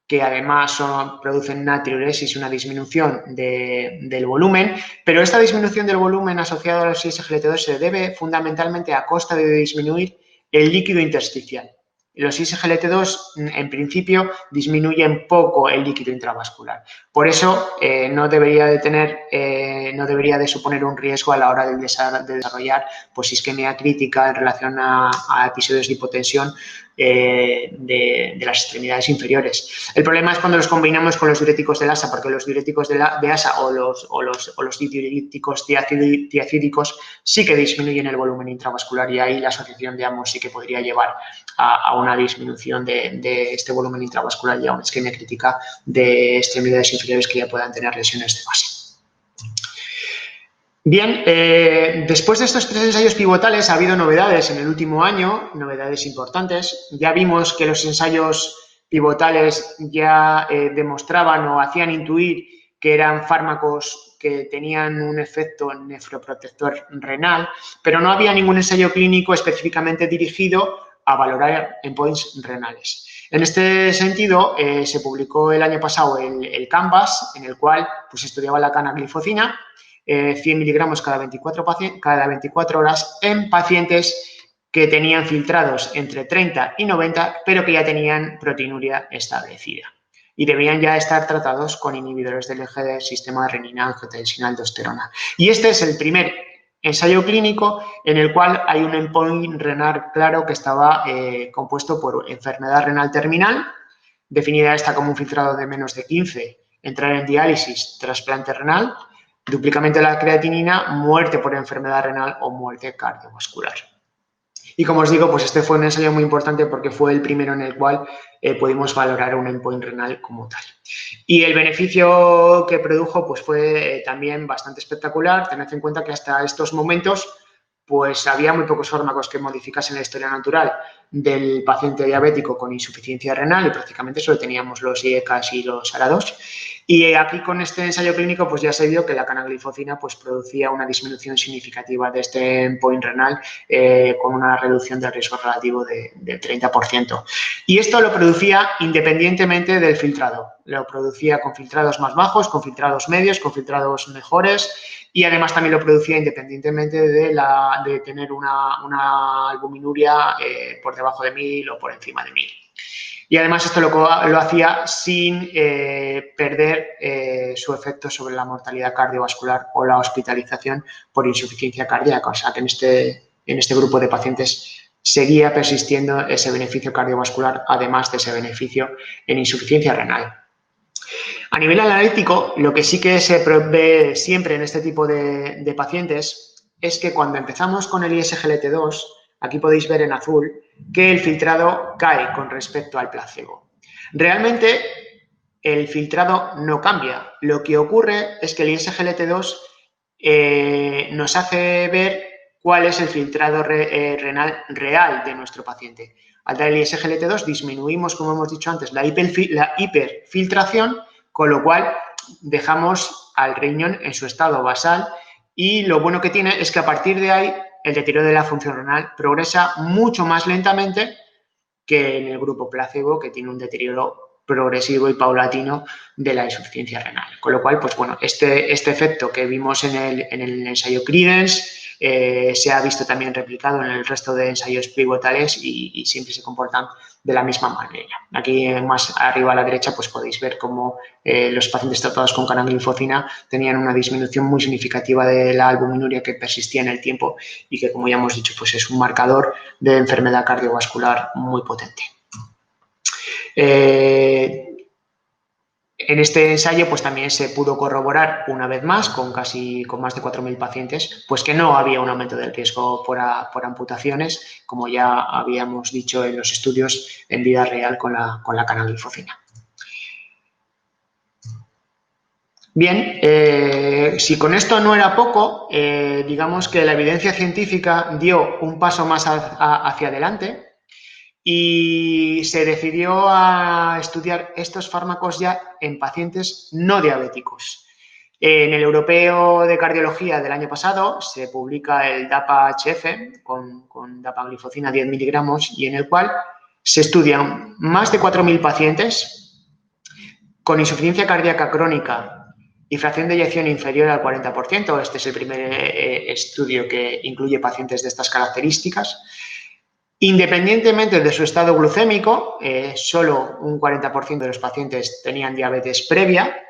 que además producen natriuresis, una disminución del volumen, pero esta disminución del volumen asociada a los ISGLT2 se debe fundamentalmente a costa de disminuir el líquido intersticial. Los ISGLT2, en principio, disminuyen poco el líquido intravascular. Por eso, no debería de suponer un riesgo a la hora de desarrollar pues, isquemia crítica en relación a episodios de hipotensión de las extremidades inferiores. El problema es cuando los combinamos con los diuréticos del ASA, porque los diuréticos de ASA o los diuréticos tiacídicos sí que disminuyen el volumen intravascular, y ahí la asociación de ambos sí que podría llevar a una disminución de este volumen intravascular y a una isquemia crítica de extremidades inferiores que ya puedan tener lesiones de base. Bien, después de estos 3 ensayos pivotales ha habido novedades en el último año, novedades importantes. Ya vimos que los ensayos pivotales ya demostraban o hacían intuir que eran fármacos que tenían un efecto nefroprotector renal, pero no había ningún ensayo clínico específicamente dirigido a valorar endpoints renales. En este sentido, se publicó el año pasado el Canvas, en el cual pues, estudiaba la canaglifosina, 100 miligramos cada 24 horas en pacientes que tenían filtrados entre 30 y 90, pero que ya tenían proteinuria establecida y debían ya estar tratados con inhibidores del eje del sistema renina-angiotensina-aldosterona. Y este es el primer ensayo clínico en el cual hay un endpoint renal claro que estaba compuesto por enfermedad renal terminal, definida esta como un filtrado de menos de 15, entrar en diálisis, trasplante renal, duplicamento de la creatinina, muerte por enfermedad renal o muerte cardiovascular. Y como os digo, pues este fue un ensayo muy importante porque fue el primero en el cual pudimos valorar un endpoint renal como tal. Y el beneficio que produjo pues fue también bastante espectacular. Tened en cuenta que hasta estos momentos pues había muy pocos fármacos que modificasen la historia natural del paciente diabético con insuficiencia renal y prácticamente solo teníamos los IECAS y los ARA2. Y aquí con este ensayo clínico pues ya se vio que la canaglifosina pues producía una disminución significativa de este endpoint renal con una reducción del riesgo relativo del 30%. Y esto lo producía independientemente del filtrado. Lo producía con filtrados más bajos, con filtrados medios, con filtrados mejores, y además también lo producía independientemente de tener una albuminuria por debajo de 1000 o por encima de 1000. Y además esto lo hacía sin perder su efecto sobre la mortalidad cardiovascular o la hospitalización por insuficiencia cardíaca. O sea que en este grupo de pacientes seguía persistiendo ese beneficio cardiovascular, además de ese beneficio en insuficiencia renal. A nivel analítico, lo que sí que se ve siempre en este tipo de pacientes es que cuando empezamos con el ISGLT2, aquí podéis ver en azul que el filtrado cae con respecto al placebo. Realmente el filtrado no cambia. Lo que ocurre es que el ISGLT2 nos hace ver cuál es el filtrado renal real de nuestro paciente. Al dar el ISGLT2 disminuimos, como hemos dicho antes, la hiperfiltración, con lo cual dejamos al riñón en su estado basal, y lo bueno que tiene es que a partir de ahí el deterioro de la función renal progresa mucho más lentamente que en el grupo placebo, que tiene un deterioro progresivo y paulatino de la insuficiencia renal. Con lo cual, pues bueno, este efecto que vimos en el ensayo Credence se ha visto también replicado en el resto de ensayos pivotales y siempre se comportan de la misma manera. Aquí más arriba a la derecha pues podéis ver cómo los pacientes tratados con canaglifosina tenían una disminución muy significativa de la albuminuria que persistía en el tiempo y que, como ya hemos dicho, pues es un marcador de enfermedad cardiovascular muy potente. En este ensayo, pues también se pudo corroborar una vez más, con más de 4.000 pacientes, pues que no había un aumento del riesgo por amputaciones, como ya habíamos dicho en los estudios en vida real con la canaglifosina. Bien, si con esto no era poco, digamos que la evidencia científica dio un paso más hacia adelante y se decidió a estudiar estos fármacos ya en pacientes no diabéticos. En el Europeo de Cardiología del año pasado se publica el DAPA-HF con dapaglifosina 10 miligramos y en el cual se estudian más de 4.000 pacientes con insuficiencia cardíaca crónica y fracción de eyección inferior al 40%. Este es el primer estudio que incluye pacientes de estas características. Independientemente de su estado glucémico, solo un 40% de los pacientes tenían diabetes previa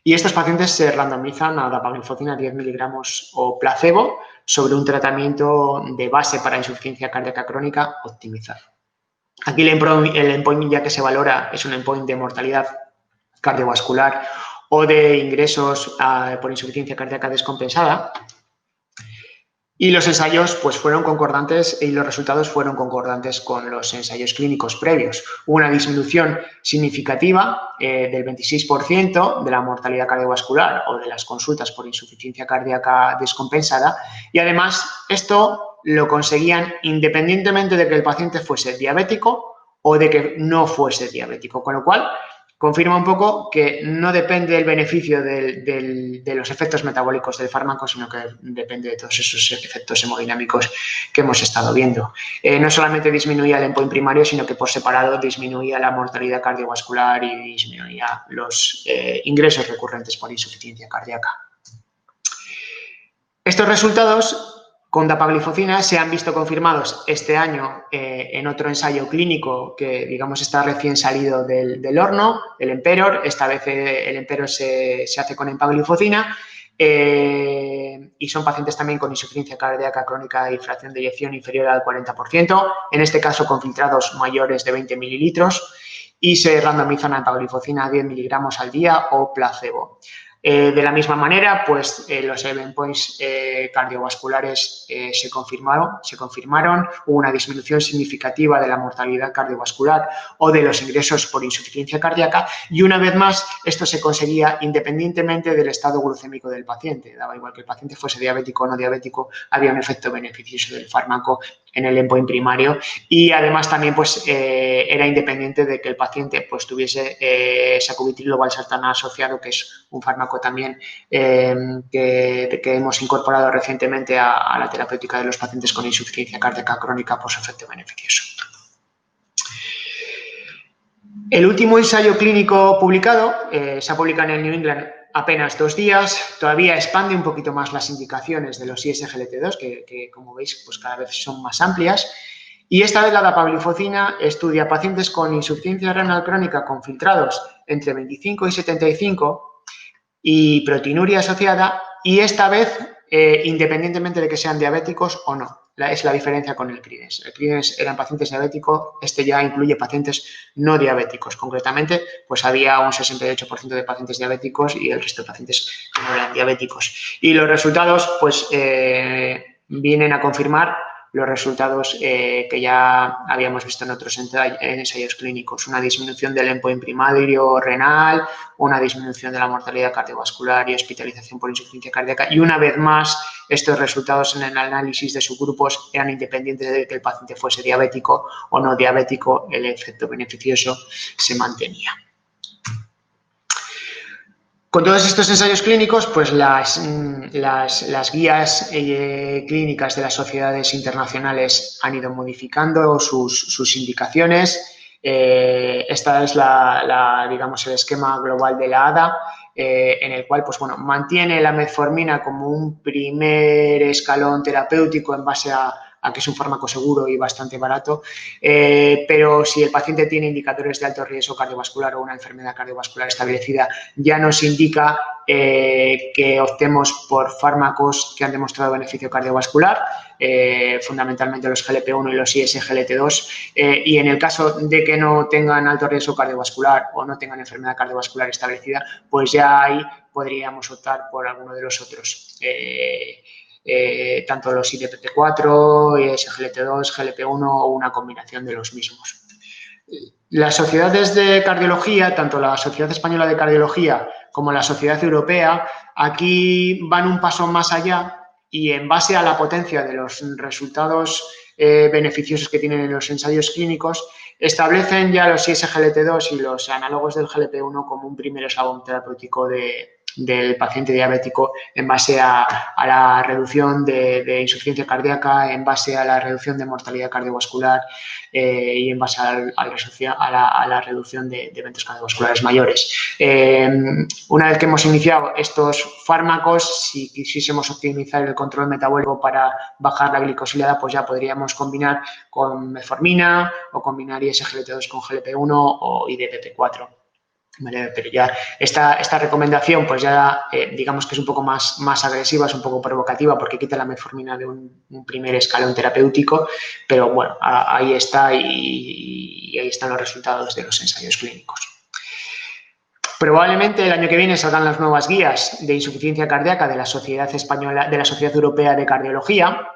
y estos pacientes se randomizan a dapaglifosina 10 miligramos o placebo sobre un tratamiento de base para insuficiencia cardíaca crónica optimizado. Aquí el endpoint ya que se valora es un endpoint de mortalidad cardiovascular o de ingresos por insuficiencia cardíaca descompensada. Y los ensayos pues, fueron concordantes y los resultados fueron concordantes con los ensayos clínicos previos. Hubo una disminución significativa del 26% de la mortalidad cardiovascular o de las consultas por insuficiencia cardíaca descompensada y además esto lo conseguían independientemente de que el paciente fuese diabético o de que no fuese diabético, con lo cual confirma un poco que no depende el beneficio de los efectos metabólicos del fármaco, sino que depende de todos esos efectos hemodinámicos que hemos estado viendo. No solamente disminuía el endpoint primario, sino que por separado disminuía la mortalidad cardiovascular y disminuía los ingresos recurrentes por insuficiencia cardíaca. Estos resultados con dapaglifosina se han visto confirmados este año en otro ensayo clínico que, digamos, está recién salido del horno, el Emperor. Esta vez el Emperor se hace con empaglifosina y son pacientes también con insuficiencia cardíaca crónica y fracción de eyección inferior al 40%, en este caso con filtrados mayores de 20 mililitros y se randomizan a empaglifosina 10 miligramos al día o placebo. De la misma manera, pues los endpoints cardiovasculares se confirmaron, hubo una disminución significativa de la mortalidad cardiovascular o de los ingresos por insuficiencia cardíaca y una vez más esto se conseguía independientemente del estado glucémico del paciente, daba igual que el paciente fuese diabético o no diabético, había un efecto beneficioso del fármaco en el endpoint primario y además también pues era independiente de que el paciente pues tuviese sacubitril/valsartán asociado, que es un fármaco también que hemos incorporado recientemente a la terapéutica de los pacientes con insuficiencia cardíaca crónica por su efecto beneficioso. El último ensayo clínico publicado se ha publicado en el New England apenas 2 días, todavía expande un poquito más las indicaciones de los ISGLT2, que como veis pues cada vez son más amplias, y esta vez la dapaglifosina estudia pacientes con insuficiencia renal crónica con filtrados entre 25 y 75 y proteinuria asociada, y esta vez independientemente de que sean diabéticos o no. Es la diferencia con el CRIDES. El CRIDES eran pacientes diabéticos, este ya incluye pacientes no diabéticos. Concretamente, pues había un 68% de pacientes diabéticos y el resto de pacientes que no eran diabéticos. Y los resultados, pues, vienen a confirmar los resultados que ya habíamos visto en otros ensayos clínicos. Una disminución del endpoint primario renal, una disminución de la mortalidad cardiovascular y hospitalización por insuficiencia cardíaca. Y una vez más, estos resultados en el análisis de subgrupos eran independientes de que el paciente fuese diabético o no diabético, el efecto beneficioso se mantenía. Con todos estos ensayos clínicos, pues las guías clínicas de las sociedades internacionales han ido modificando sus indicaciones. Esta es digamos, el esquema global de la ADA, en el cual pues, bueno, mantiene la metformina como un primer escalón terapéutico en base a a que es un fármaco seguro y bastante barato, pero si el paciente tiene indicadores de alto riesgo cardiovascular o una enfermedad cardiovascular establecida, ya nos indica que optemos por fármacos que han demostrado beneficio cardiovascular, fundamentalmente los GLP-1 y los ISGLT2, y en el caso de que no tengan alto riesgo cardiovascular o no tengan enfermedad cardiovascular establecida, pues ya ahí podríamos optar por alguno de los otros, tanto los IDPP4, ISGLT2, GLP-1 o una combinación de los mismos. Las sociedades de cardiología, tanto la Sociedad Española de Cardiología como la Sociedad Europea, aquí van un paso más allá y en base a la potencia de los resultados beneficiosos que tienen en los ensayos clínicos, establecen ya los ISGLT2 y los análogos del GLP-1 como un primer eslabón terapéutico del paciente diabético en base a la reducción de insuficiencia cardíaca, en base a la reducción de mortalidad cardiovascular y en base a la reducción de eventos cardiovasculares mayores. Una vez que hemos iniciado estos fármacos, si quisiésemos optimizar el control metabólico para bajar la glicosilada, pues ya podríamos combinar con metformina o combinar ISGLT2 con GLP-1 o IDPP4. ¿Vale? Pero ya esta recomendación, pues ya digamos que es un poco más agresiva, es un poco provocativa porque quita la metformina de un primer escalón terapéutico, pero bueno, ahí está y ahí están los resultados de los ensayos clínicos. Probablemente el año que viene salgan las nuevas guías de insuficiencia cardíaca de la Sociedad Española, de la Sociedad Europea de Cardiología.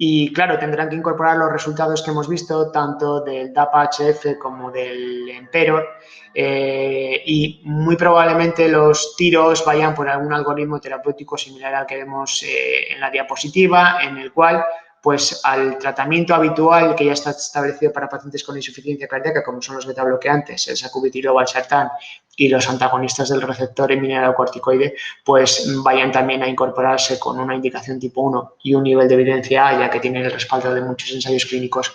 Y claro, tendrán que incorporar los resultados que hemos visto, tanto del DAPA-HF como del EMPEROR, y muy probablemente los tiros vayan por algún algoritmo terapéutico similar al que vemos en la diapositiva, en el cual, pues al tratamiento habitual que ya está establecido para pacientes con insuficiencia cardíaca, como son los betabloqueantes, el sacubitril o valsartán y los antagonistas del receptor mineralocorticoide, pues vayan también a incorporarse con una indicación tipo 1 y un nivel de evidencia A, ya que tienen el respaldo de muchos ensayos clínicos,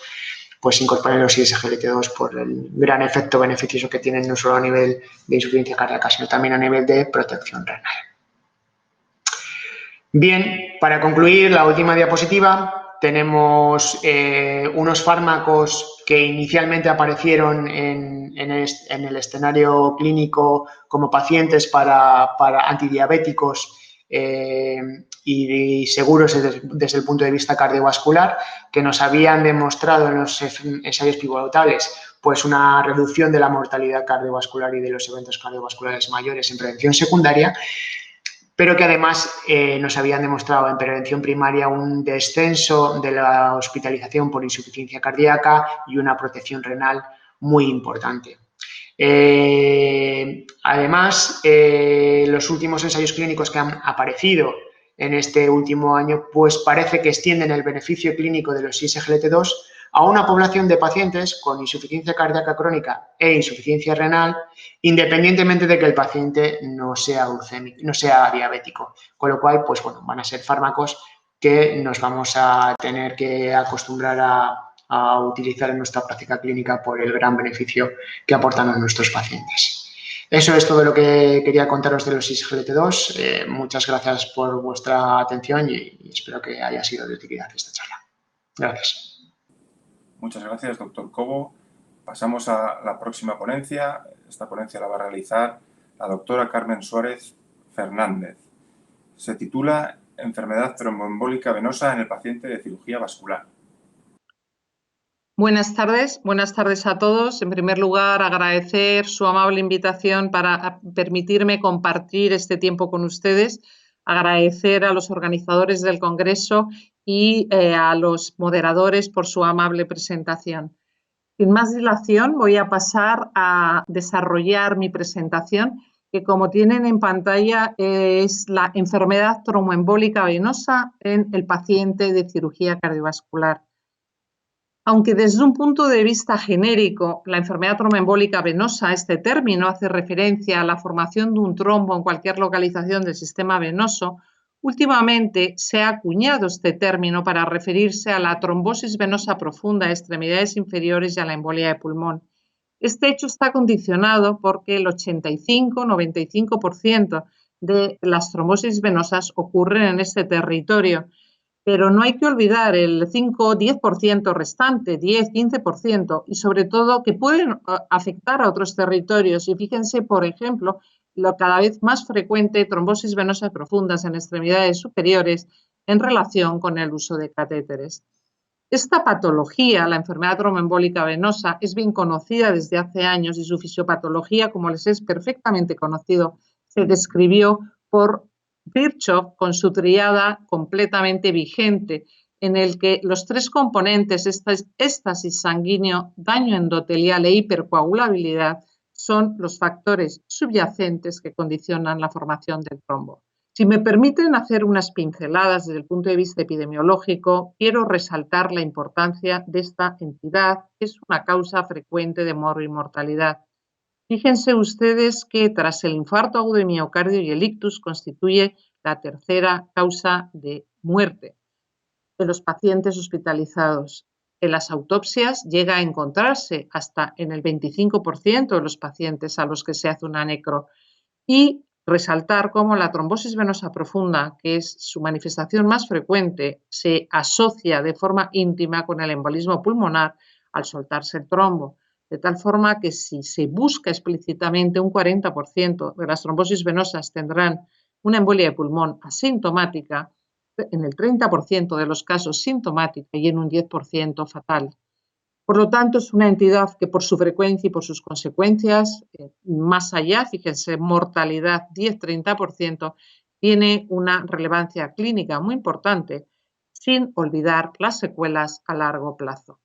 pues incorporen los ISGLT2 por el gran efecto beneficioso que tienen no solo a nivel de insuficiencia cardíaca, sino también a nivel de protección renal. Bien, para concluir, la última diapositiva. Tenemos unos fármacos que inicialmente aparecieron en el escenario clínico como pacientes para antidiabéticos y seguros desde el punto de vista cardiovascular, que nos habían demostrado en los ensayos pivotales pues una reducción de la mortalidad cardiovascular y de los eventos cardiovasculares mayores en prevención secundaria, pero que además nos habían demostrado en prevención primaria un descenso de la hospitalización por insuficiencia cardíaca y una protección renal muy importante. Además, los últimos ensayos clínicos que han aparecido en este último año, pues parece que extienden el beneficio clínico de los ISGLT2 a una población de pacientes con insuficiencia cardíaca crónica e insuficiencia renal, independientemente de que el paciente no sea glucémico, no sea diabético. Con lo cual, pues bueno, van a ser fármacos que nos vamos a tener que acostumbrar a utilizar en nuestra práctica clínica por el gran beneficio que aportan a nuestros pacientes. Eso es todo lo que quería contaros de los ISGLT2. Muchas gracias por vuestra atención y espero que haya sido de utilidad esta charla. Gracias. Muchas gracias, doctor Cobo. Pasamos a la próxima ponencia. Esta ponencia la va a realizar la doctora Carmen Suárez Fernández. Se titula Enfermedad tromboembólica venosa en el paciente de cirugía vascular. Buenas tardes a todos. En primer lugar, agradecer su amable invitación para permitirme compartir este tiempo con ustedes, agradecer a los organizadores del Congreso y a los moderadores por su amable presentación. Sin más dilación, voy a pasar a desarrollar mi presentación, que como tienen en pantalla es la enfermedad tromboembólica venosa en el paciente de cirugía cardiovascular. Aunque desde un punto de vista genérico, la enfermedad tromboembólica venosa, este término hace referencia a la formación de un trombo en cualquier localización del sistema venoso, últimamente se ha acuñado este término para referirse a la trombosis venosa profunda de extremidades inferiores y a la embolia de pulmón. Este hecho está condicionado porque el 85-95% de las trombosis venosas ocurren en este territorio. Pero no hay que olvidar el 5-10% restante, 10-15%, y sobre todo que pueden afectar a otros territorios. Y fíjense, por ejemplo, lo cada vez más frecuente, trombosis venosas profundas en extremidades superiores en relación con el uso de catéteres. Esta patología, la enfermedad tromboembólica venosa, es bien conocida desde hace años y su fisiopatología, como les es perfectamente conocido, se describió por Virchow con su triada completamente vigente, en el que los tres componentes, éstasis sanguíneo, daño endotelial e hipercoagulabilidad, son los factores subyacentes que condicionan la formación del trombo. Si me permiten hacer unas pinceladas desde el punto de vista epidemiológico, quiero resaltar la importancia de esta entidad, que es una causa frecuente de mortalidad. Fíjense ustedes que tras el infarto agudo de miocardio y el ictus constituye la tercera causa de muerte de los pacientes hospitalizados. En las autopsias llega a encontrarse hasta en el 25% de los pacientes a los que se hace una necro. Y resaltar cómo la trombosis venosa profunda, que es su manifestación más frecuente, se asocia de forma íntima con el embolismo pulmonar al soltarse el trombo. De tal forma que si se busca explícitamente, un 40% de las trombosis venosas tendrán una embolia de pulmón asintomática, en el 30% de los casos sintomática y en un 10% fatal. Por lo tanto, es una entidad que por su frecuencia y por sus consecuencias, más allá, fíjense, mortalidad 10-30%, tiene una relevancia clínica muy importante, sin olvidar las secuelas a largo plazo.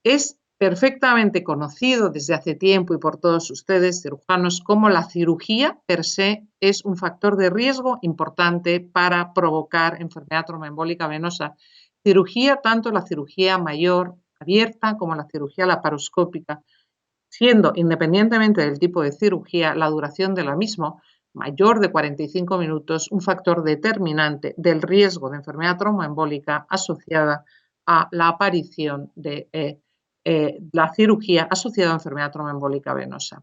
Es perfectamente conocido desde hace tiempo y por todos ustedes, cirujanos, como la cirugía per se es un factor de riesgo importante para provocar enfermedad tromboembólica venosa. Cirugía, tanto la cirugía mayor abierta como la cirugía laparoscópica, siendo, independientemente del tipo de cirugía, la duración de la misma, mayor de 45 minutos, un factor determinante del riesgo de enfermedad tromboembólica asociada a la aparición de la cirugía asociada a enfermedad tromboembólica venosa.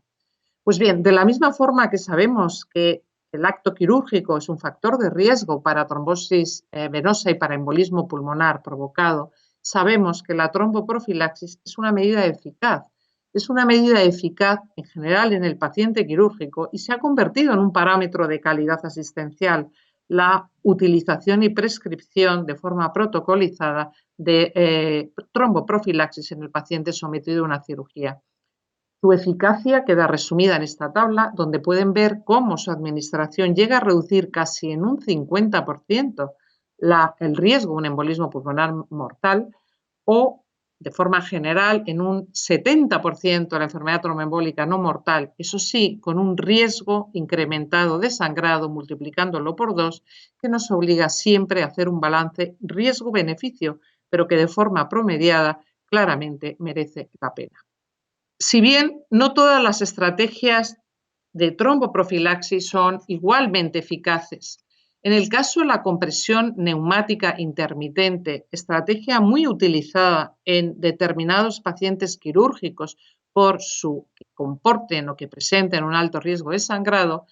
Pues bien, de la misma forma que sabemos que el acto quirúrgico es un factor de riesgo para trombosis venosa y para embolismo pulmonar provocado, sabemos que la tromboprofilaxis es una medida eficaz. Es una medida eficaz en general en el paciente quirúrgico y se ha convertido en un parámetro de calidad asistencial la utilización y prescripción de forma protocolizada de tromboprofilaxis en el paciente sometido a una cirugía. Su eficacia queda resumida en esta tabla, donde pueden ver cómo su administración llega a reducir casi en un 50% el riesgo de un embolismo pulmonar mortal o, de forma general, en un 70% la enfermedad tromboembólica no mortal, eso sí, con un riesgo incrementado de sangrado, multiplicándolo por 2, que nos obliga siempre a hacer un balance riesgo-beneficio, pero que de forma promediada claramente merece la pena. Si bien no todas las estrategias de tromboprofilaxis son igualmente eficaces, en el caso de la compresión neumática intermitente, estrategia muy utilizada en determinados pacientes quirúrgicos por su que comporten o que presenten un alto riesgo de sangrado,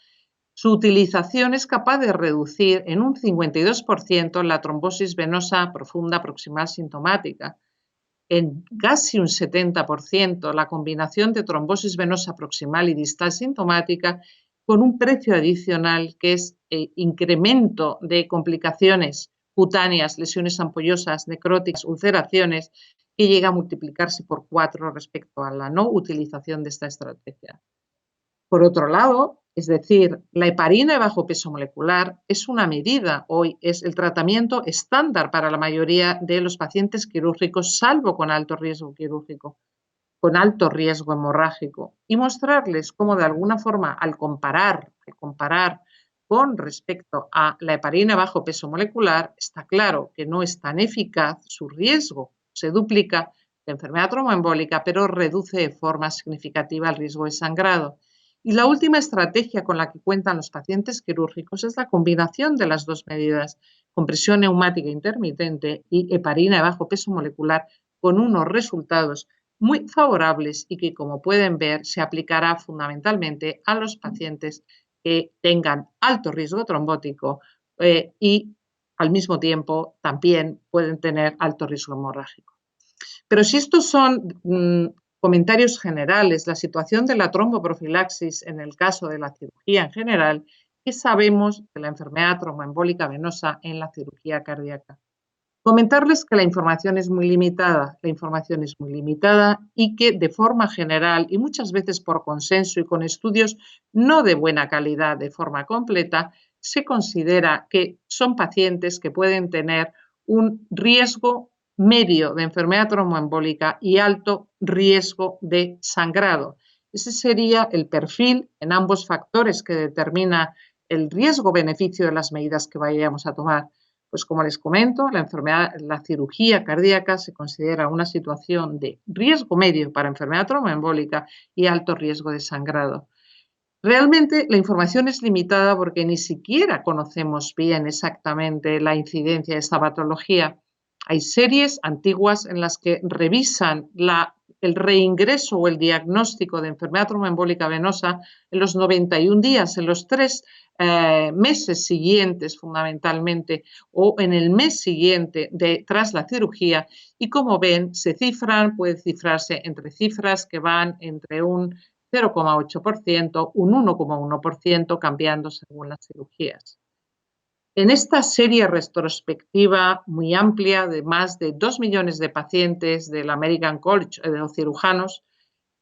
su utilización es capaz de reducir en un 52% la trombosis venosa profunda proximal sintomática. En casi un 70% la combinación de trombosis venosa proximal y distal sintomática con un precio adicional que es incremento de complicaciones cutáneas, lesiones ampollosas, necróticas, ulceraciones, que llega a multiplicarse por 4 respecto a la no utilización de esta estrategia. Por otro lado, es decir, la heparina de bajo peso molecular es una medida, hoy es el tratamiento estándar para la mayoría de los pacientes quirúrgicos, salvo con alto riesgo quirúrgico, con alto riesgo hemorrágico, y mostrarles cómo de alguna forma al comparar con respecto a la heparina de bajo peso molecular, está claro que no es tan eficaz, su riesgo se duplica de enfermedad tromboembólica, pero reduce de forma significativa el riesgo de sangrado. Y la última estrategia con la que cuentan los pacientes quirúrgicos es la combinación de las dos medidas, compresión neumática intermitente y heparina de bajo peso molecular, con unos resultados muy favorables y que, como pueden ver, se aplicará fundamentalmente a los pacientes que tengan alto riesgo trombótico y al mismo tiempo también pueden tener alto riesgo hemorrágico. Pero si estos son comentarios generales, la situación de la tromboprofilaxis en el caso de la cirugía en general, ¿qué sabemos de la enfermedad tromboembólica venosa en la cirugía cardíaca? Comentarles que la información es muy limitada y que de forma general y muchas veces por consenso y con estudios no de buena calidad de forma completa, se considera que son pacientes que pueden tener un riesgo medio de enfermedad tromboembólica y alto riesgo de sangrado. Ese sería el perfil en ambos factores que determina el riesgo-beneficio de las medidas que vayamos a tomar. Pues como les comento, la cirugía cardíaca se considera una situación de riesgo medio para enfermedad tromboembólica y alto riesgo de sangrado. Realmente la información es limitada porque ni siquiera conocemos bien exactamente la incidencia de esta patología. Hay series antiguas en las que revisan el reingreso o el diagnóstico de enfermedad tromboembólica venosa en los 91 días, en los 3 meses siguientes fundamentalmente o en el mes siguiente tras la cirugía, y como ven puede cifrarse entre cifras que van entre un 0,8%, un 1,1%, cambiando según las cirugías. En esta serie retrospectiva muy amplia de más de 2 millones de pacientes del American College de los cirujanos,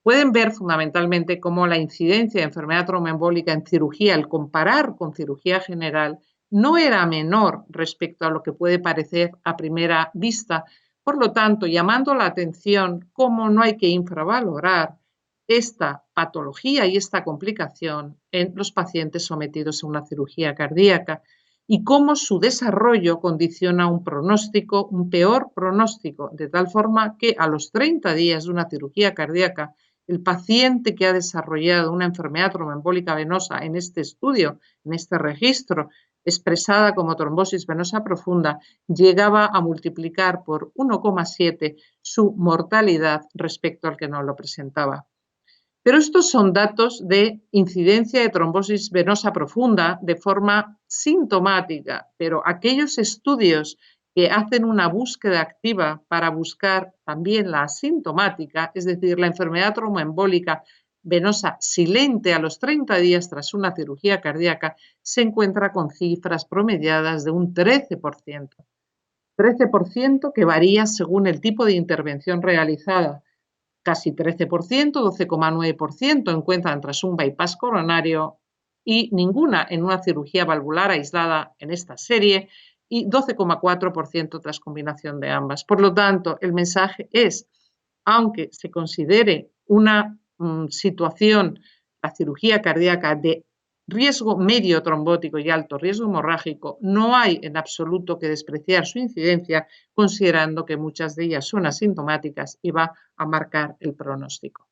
pueden ver fundamentalmente cómo la incidencia de enfermedad tromboembólica en cirugía, al comparar con cirugía general, no era menor respecto a lo que puede parecer a primera vista. Por lo tanto, llamando la atención cómo no hay que infravalorar esta patología y esta complicación en los pacientes sometidos a una cirugía cardíaca y cómo su desarrollo condiciona un pronóstico, un peor pronóstico, de tal forma que a los 30 días de una cirugía cardíaca, el paciente que ha desarrollado una enfermedad tromboembólica venosa en este estudio, en este registro, expresada como trombosis venosa profunda, llegaba a multiplicar por 1,7 su mortalidad respecto al que no lo presentaba. Pero estos son datos de incidencia de trombosis venosa profunda de forma sintomática, pero aquellos estudios que hacen una búsqueda activa para buscar también la asintomática, es decir, la enfermedad tromboembólica venosa silente a los 30 días tras una cirugía cardíaca, se encuentra con cifras promediadas de un 13%. 13% que varía según el tipo de intervención realizada. Casi 13%, 12,9% encuentran tras un bypass coronario y ninguna en una cirugía valvular aislada en esta serie y 12,4% tras combinación de ambas. Por lo tanto, el mensaje es, aunque se considere una situación, la cirugía cardíaca de riesgo medio trombótico y alto riesgo hemorrágico, no hay en absoluto que despreciar su incidencia, considerando que muchas de ellas son asintomáticas y va a marcar el pronóstico.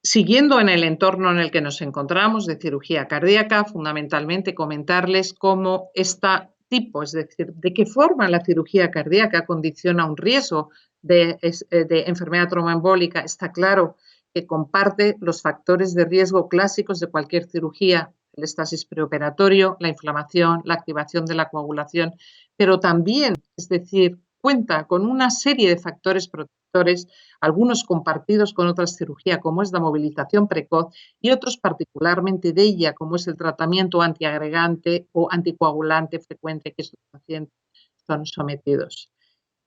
Siguiendo en el entorno en el que nos encontramos de cirugía cardíaca, fundamentalmente comentarles cómo este tipo, es decir, de qué forma la cirugía cardíaca condiciona un riesgo de enfermedad tromboembólica. Está claro que comparte los factores de riesgo clásicos de cualquier cirugía, el estasis preoperatorio, la inflamación, la activación de la coagulación, pero también, es decir, cuenta con una serie de factores protectores, algunos compartidos con otras cirugías, como es la movilización precoz, y otros particularmente de ella, como es el tratamiento antiagregante o anticoagulante frecuente que estos pacientes son sometidos.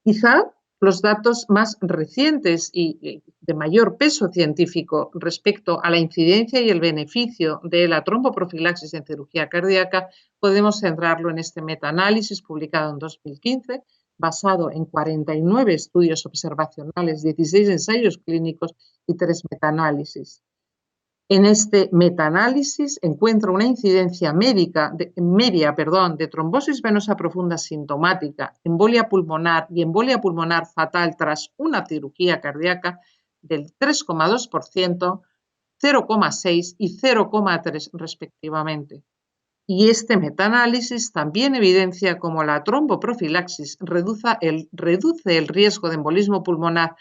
Quizá los datos más recientes y de mayor peso científico respecto a la incidencia y el beneficio de la tromboprofilaxis en cirugía cardíaca podemos centrarlo en este metaanálisis publicado en 2015, basado en 49 estudios observacionales, 16 ensayos clínicos y 3 metaanálisis. En este metaanálisis encuentra una incidencia media de trombosis venosa profunda sintomática, embolia pulmonar y embolia pulmonar fatal tras una cirugía cardíaca del 3,2%, 0,6 y 0,3 respectivamente. Y este metaanálisis también evidencia cómo la tromboprofilaxis reduce el riesgo de embolismo pulmonar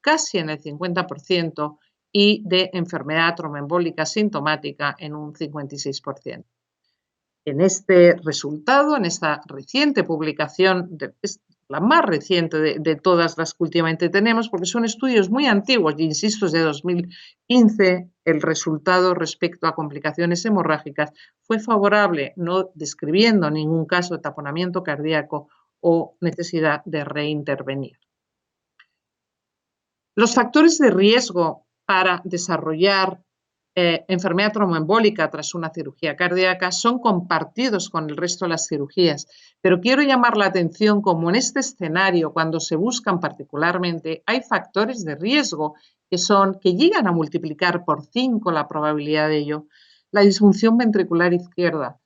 casi en el 50%, y de enfermedad tromboembólica sintomática en un 56%. En este resultado, en esta reciente publicación, es la más reciente de todas las que últimamente tenemos, porque son estudios muy antiguos, y insisto, es de 2015, el resultado respecto a complicaciones hemorrágicas fue favorable, no describiendo ningún caso de taponamiento cardíaco o necesidad de reintervenir. Los factores de riesgo para desarrollar enfermedad tromboembólica tras una cirugía cardíaca son compartidos con el resto de las cirugías, pero quiero llamar la atención como en este escenario, cuando se buscan particularmente, hay factores de riesgo que llegan a multiplicar por 5 la probabilidad de ello. La disfunción ventricular izquierda,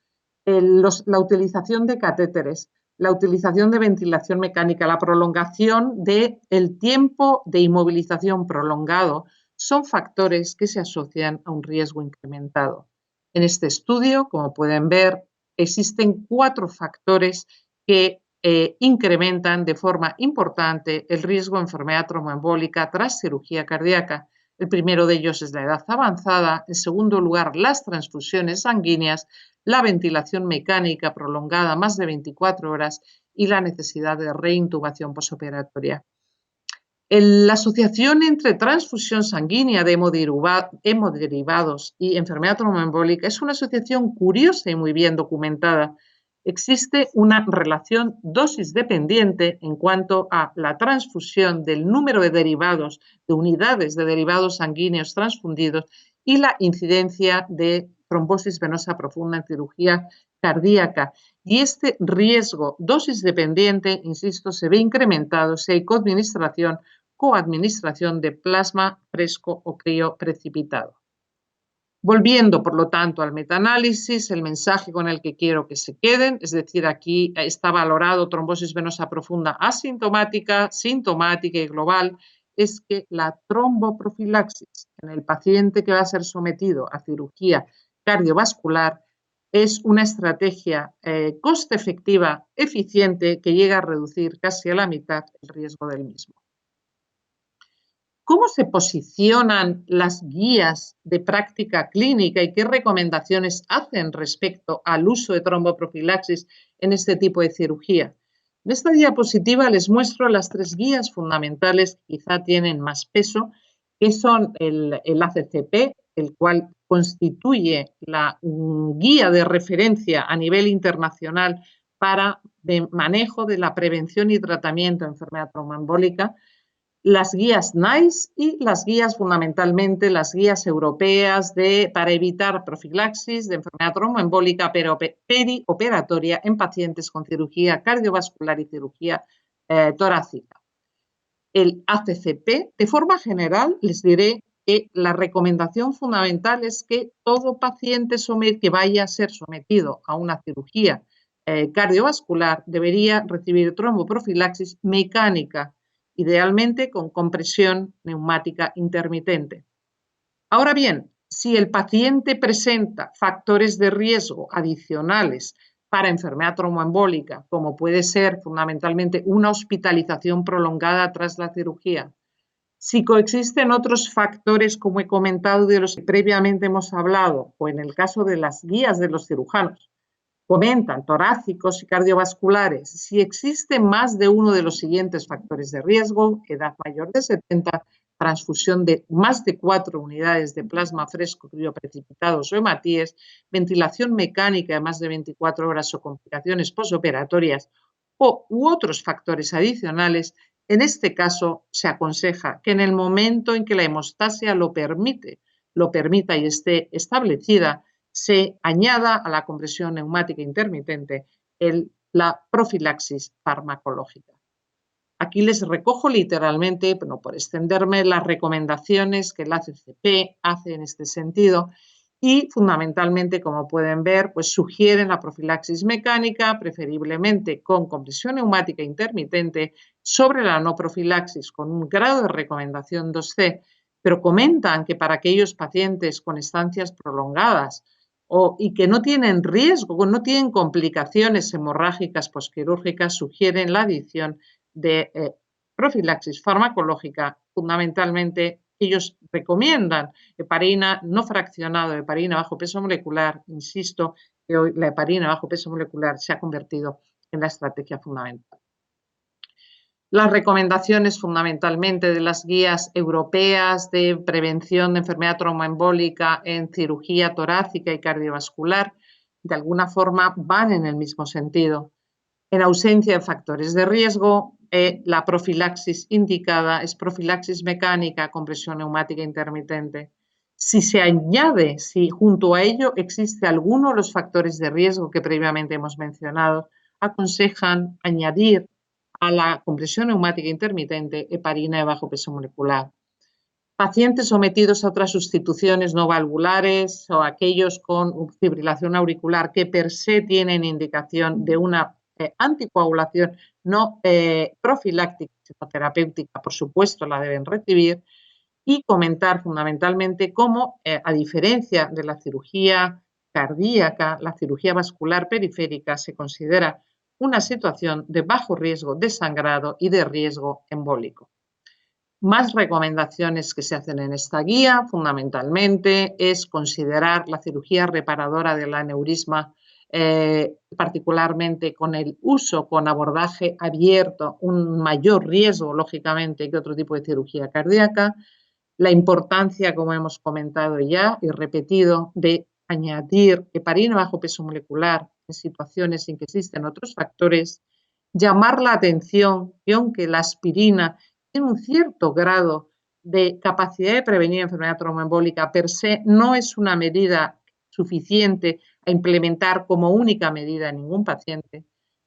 la utilización de catéteres, la utilización de ventilación mecánica, la prolongación del tiempo de inmovilización prolongado, son factores que se asocian a un riesgo incrementado. En este estudio, como pueden ver, existen 4 factores que incrementan de forma importante el riesgo de enfermedad tromboembólica tras cirugía cardíaca. El primero de ellos es la edad avanzada, en segundo lugar, las transfusiones sanguíneas, la ventilación mecánica prolongada más de 24 horas y la necesidad de reintubación posoperatoria. La asociación entre transfusión sanguínea de hemoderivados y enfermedad tromboembólica es una asociación curiosa y muy bien documentada. Existe una relación dosis dependiente en cuanto a la transfusión del número de derivados, de unidades de derivados sanguíneos transfundidos y la incidencia de trombosis venosa profunda en cirugía cardíaca. Y este riesgo dosis dependiente, insisto, se ve incrementado si hay coadministración de plasma fresco o crío precipitado. Volviendo, por lo tanto, al metaanálisis, el mensaje con el que quiero que se queden, es decir, aquí está valorado trombosis venosa profunda asintomática, sintomática y global, es que la tromboprofilaxis en el paciente que va a ser sometido a cirugía cardiovascular es una estrategia coste efectiva, eficiente, que llega a reducir casi a la mitad el riesgo del mismo. ¿Cómo se posicionan las guías de práctica clínica y qué recomendaciones hacen respecto al uso de tromboprofilaxis en este tipo de cirugía? En esta diapositiva les muestro las 3 guías fundamentales que quizá tienen más peso, que son el ACCP, el cual constituye la guía de referencia a nivel internacional para el manejo de la prevención y tratamiento de enfermedad tromboembólica, las guías NICE y las guías, fundamentalmente, las guías europeas para evitar profilaxis de enfermedad tromboembólica perioperatoria en pacientes con cirugía cardiovascular y cirugía torácica. El ACCP, de forma general, les diré que la recomendación fundamental es que todo paciente que vaya a ser sometido a una cirugía cardiovascular debería recibir tromboprofilaxis mecánica, idealmente con compresión neumática intermitente. Ahora bien, si el paciente presenta factores de riesgo adicionales para enfermedad tromboembólica, como puede ser fundamentalmente una hospitalización prolongada tras la cirugía, si coexisten otros factores, como he comentado, de los que previamente hemos hablado, o en el caso de las guías de los cirujanos, comentan torácicos y cardiovasculares, si existe más de uno de los siguientes factores de riesgo: edad mayor de 70, transfusión de más de 4 unidades de plasma fresco crioprecipitados o hematíes, ventilación mecánica de más de 24 horas o complicaciones posoperatorias u otros factores adicionales, en este caso se aconseja que en el momento en que la hemostasia lo permita y esté establecida, se añada a la compresión neumática intermitente la profilaxis farmacológica. Aquí les recojo literalmente, no por extenderme, las recomendaciones que el ACCP hace en este sentido y fundamentalmente, como pueden ver, pues sugieren la profilaxis mecánica, preferiblemente con compresión neumática intermitente, sobre la no profilaxis con un grado de recomendación 2C, pero comentan que para aquellos pacientes con estancias prolongadas y que no tienen riesgo, no tienen complicaciones hemorrágicas posquirúrgicas, sugieren la adición de profilaxis farmacológica. Fundamentalmente, ellos recomiendan heparina no fraccionado, heparina bajo peso molecular, insisto, que hoy la heparina bajo peso molecular se ha convertido en la estrategia fundamental. Las recomendaciones fundamentalmente de las guías europeas de prevención de enfermedad tromboembólica en cirugía torácica y cardiovascular de alguna forma van en el mismo sentido. En ausencia de factores de riesgo, la profilaxis indicada es profilaxis mecánica con presión neumática intermitente. Si se añade, si junto a ello existe alguno de los factores de riesgo que previamente hemos mencionado, aconsejan añadir a la compresión neumática intermitente heparina de bajo peso molecular. Pacientes sometidos a otras sustituciones no valvulares o aquellos con fibrilación auricular que per se tienen indicación de una anticoagulación no profiláctica, sino terapéutica, por supuesto, la deben recibir, y comentar fundamentalmente cómo, a diferencia de la cirugía cardíaca, la cirugía vascular periférica se considera una situación de bajo riesgo de sangrado y de riesgo embólico. Más recomendaciones que se hacen en esta guía, fundamentalmente, es considerar la cirugía reparadora del aneurisma, particularmente con el uso con abordaje abierto, un mayor riesgo, lógicamente, que otro tipo de cirugía cardíaca. La importancia, como hemos comentado ya y repetido, de añadir heparina bajo peso molecular en situaciones en que existen otros factores. Llamar la atención que aunque la aspirina tiene un cierto grado de capacidad de prevenir enfermedad tromboembólica, per se no es una medida suficiente a implementar como única medida en ningún paciente.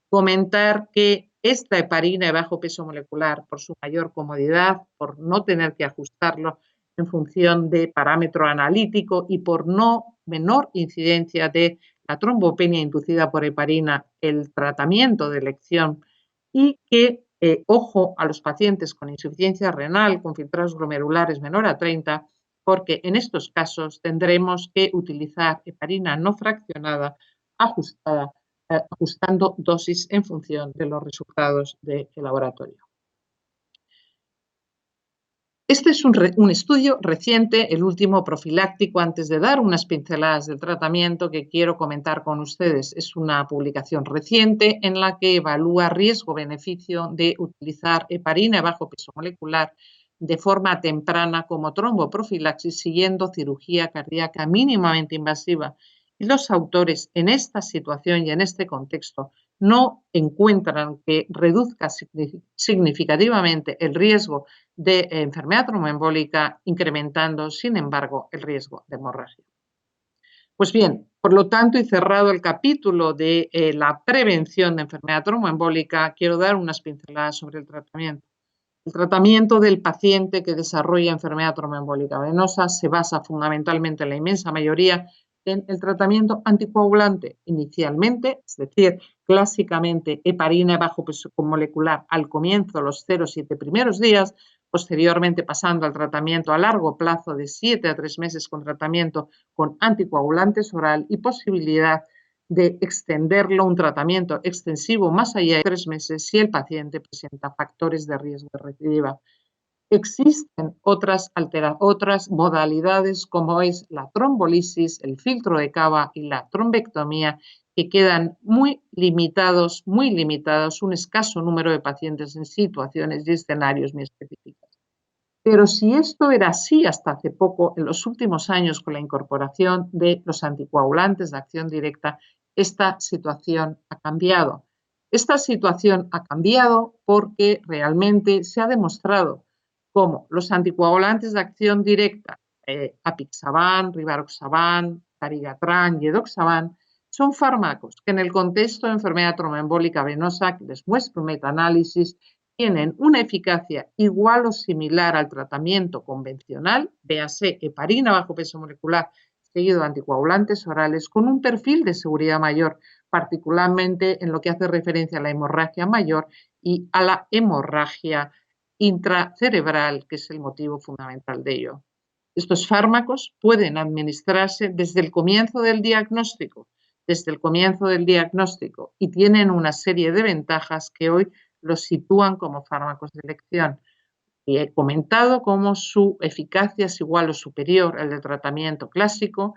Comentar que esta heparina de bajo peso molecular, por su mayor comodidad, por no tener que ajustarlo en función de parámetro analítico y por no menor incidencia de la trombopenia inducida por heparina, el tratamiento de elección, y que, ojo a los pacientes con insuficiencia renal, con filtrados glomerulares menor a 30, porque en estos casos tendremos que utilizar heparina no fraccionada ajustada, ajustando dosis en función de los resultados del laboratorio. Este es un estudio reciente, el último profiláctico, antes de dar unas pinceladas del tratamiento que quiero comentar con ustedes. Es una publicación reciente en la que evalúa riesgo-beneficio de utilizar heparina de bajo peso molecular de forma temprana como tromboprofilaxis siguiendo cirugía cardíaca mínimamente invasiva. Y los autores en esta situación y en este contexto no encuentran que reduzca significativamente el riesgo de enfermedad tromboembólica, incrementando, sin embargo, el riesgo de hemorragia. Pues bien, por lo tanto, y cerrado el capítulo de la prevención de enfermedad tromboembólica, quiero dar unas pinceladas sobre el tratamiento. El tratamiento del paciente que desarrolla enfermedad tromboembólica venosa se basa fundamentalmente, en la inmensa mayoría, en el tratamiento anticoagulante inicialmente, es decir, clásicamente heparina de bajo peso molecular al comienzo, los 0,7 primeros días, posteriormente pasando al tratamiento a largo plazo de 7 a 3 meses con tratamiento con anticoagulantes oral y posibilidad de extenderlo, un tratamiento extensivo más allá de 3 meses si el paciente presenta factores de riesgo de recidiva. Existen otras modalidades como es la trombolisis, el filtro de Cava y la trombectomía, que quedan muy limitados, un escaso número de pacientes en situaciones y escenarios muy específicos. Pero si esto era así hasta hace poco, en los últimos años con la incorporación de los anticoagulantes de acción directa, esta situación ha cambiado. Esta situación ha cambiado porque realmente se ha demostrado cómo los anticoagulantes de acción directa, apixaban, rivaroxaban, tarigatran y edoxaban, son fármacos que en el contexto de enfermedad tromboembólica venosa, que les muestro un metaanálisis, tienen una eficacia igual o similar al tratamiento convencional, véase heparina bajo peso molecular seguido de anticoagulantes orales, con un perfil de seguridad mayor, particularmente en lo que hace referencia a la hemorragia mayor y a la hemorragia intracerebral, que es el motivo fundamental de ello. Estos fármacos pueden administrarse desde el comienzo del diagnóstico, y tienen una serie de ventajas que hoy los sitúan como fármacos de elección. Y he comentado cómo su eficacia es igual o superior al del tratamiento clásico,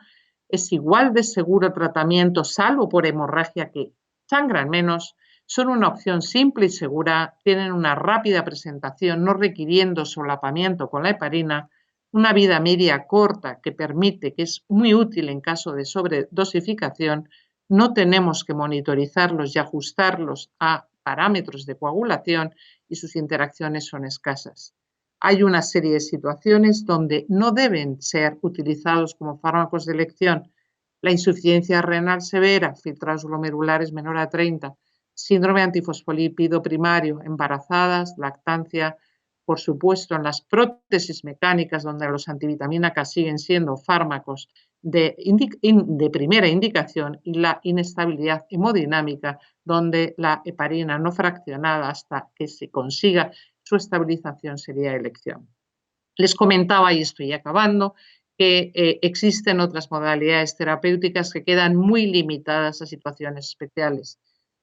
es igual de seguro tratamiento, salvo por hemorragia, que sangran menos, son una opción simple y segura, tienen una rápida presentación, no requiriendo solapamiento con la heparina, una vida media corta que permite, que es muy útil en caso de sobredosificación, no tenemos que monitorizarlos y ajustarlos a parámetros de coagulación y sus interacciones son escasas. Hay una serie de situaciones donde no deben ser utilizados como fármacos de elección. La insuficiencia renal severa, filtrados glomerulares menor a 30, síndrome antifosfolípido primario, embarazadas, lactancia, por supuesto en las prótesis mecánicas donde los antivitamina K siguen siendo fármacos de primera indicación y la inestabilidad hemodinámica donde la heparina no fraccionada hasta que se consiga su estabilización sería elección. Les comentaba, y estoy acabando, que existen otras modalidades terapéuticas que quedan muy limitadas a situaciones especiales.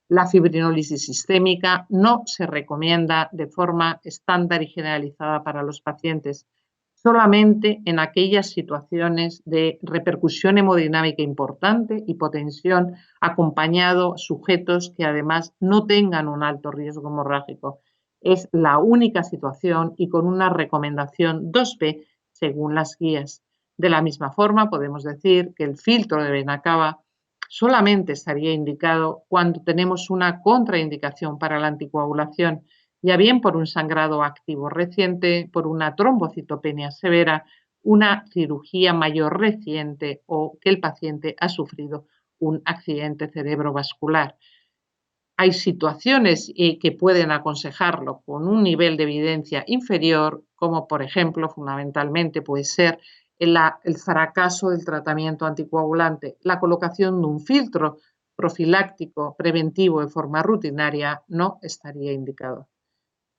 La fibrinólisis sistémica no se recomienda de forma estándar y generalizada para los pacientes, solamente en aquellas situaciones de repercusión hemodinámica importante, hipotensión, acompañado sujetos que además no tengan un alto riesgo hemorrágico. Es la única situación y con una recomendación 2B según las guías. De la misma forma, podemos decir que el filtro de vena cava solamente estaría indicado cuando tenemos una contraindicación para la anticoagulación, ya bien por un sangrado activo reciente, por una trombocitopenia severa, una cirugía mayor reciente o que el paciente ha sufrido un accidente cerebrovascular. Hay situaciones que pueden aconsejarlo con un nivel de evidencia inferior, como por ejemplo, fundamentalmente puede ser el fracaso del tratamiento anticoagulante. La colocación de un filtro profiláctico preventivo de forma rutinaria no estaría indicado.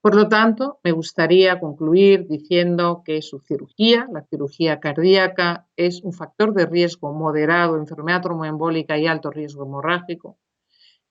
Por lo tanto, me gustaría concluir diciendo que su cirugía, la cirugía cardíaca, es un factor de riesgo moderado, enfermedad tromboembólica y alto riesgo hemorrágico,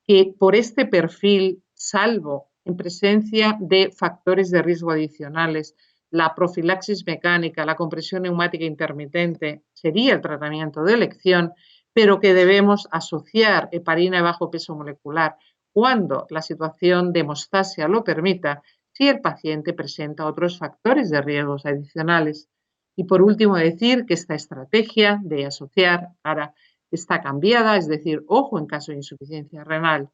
que por este perfil, salvo en presencia de factores de riesgo adicionales, la profilaxis mecánica, la compresión neumática intermitente, sería el tratamiento de elección, pero que debemos asociar heparina de bajo peso molecular cuando la situación de hemostasia lo permita, si el paciente presenta otros factores de riesgos adicionales. Y por último, decir que esta estrategia de asociar ahora está cambiada, es decir, ojo en caso de insuficiencia renal.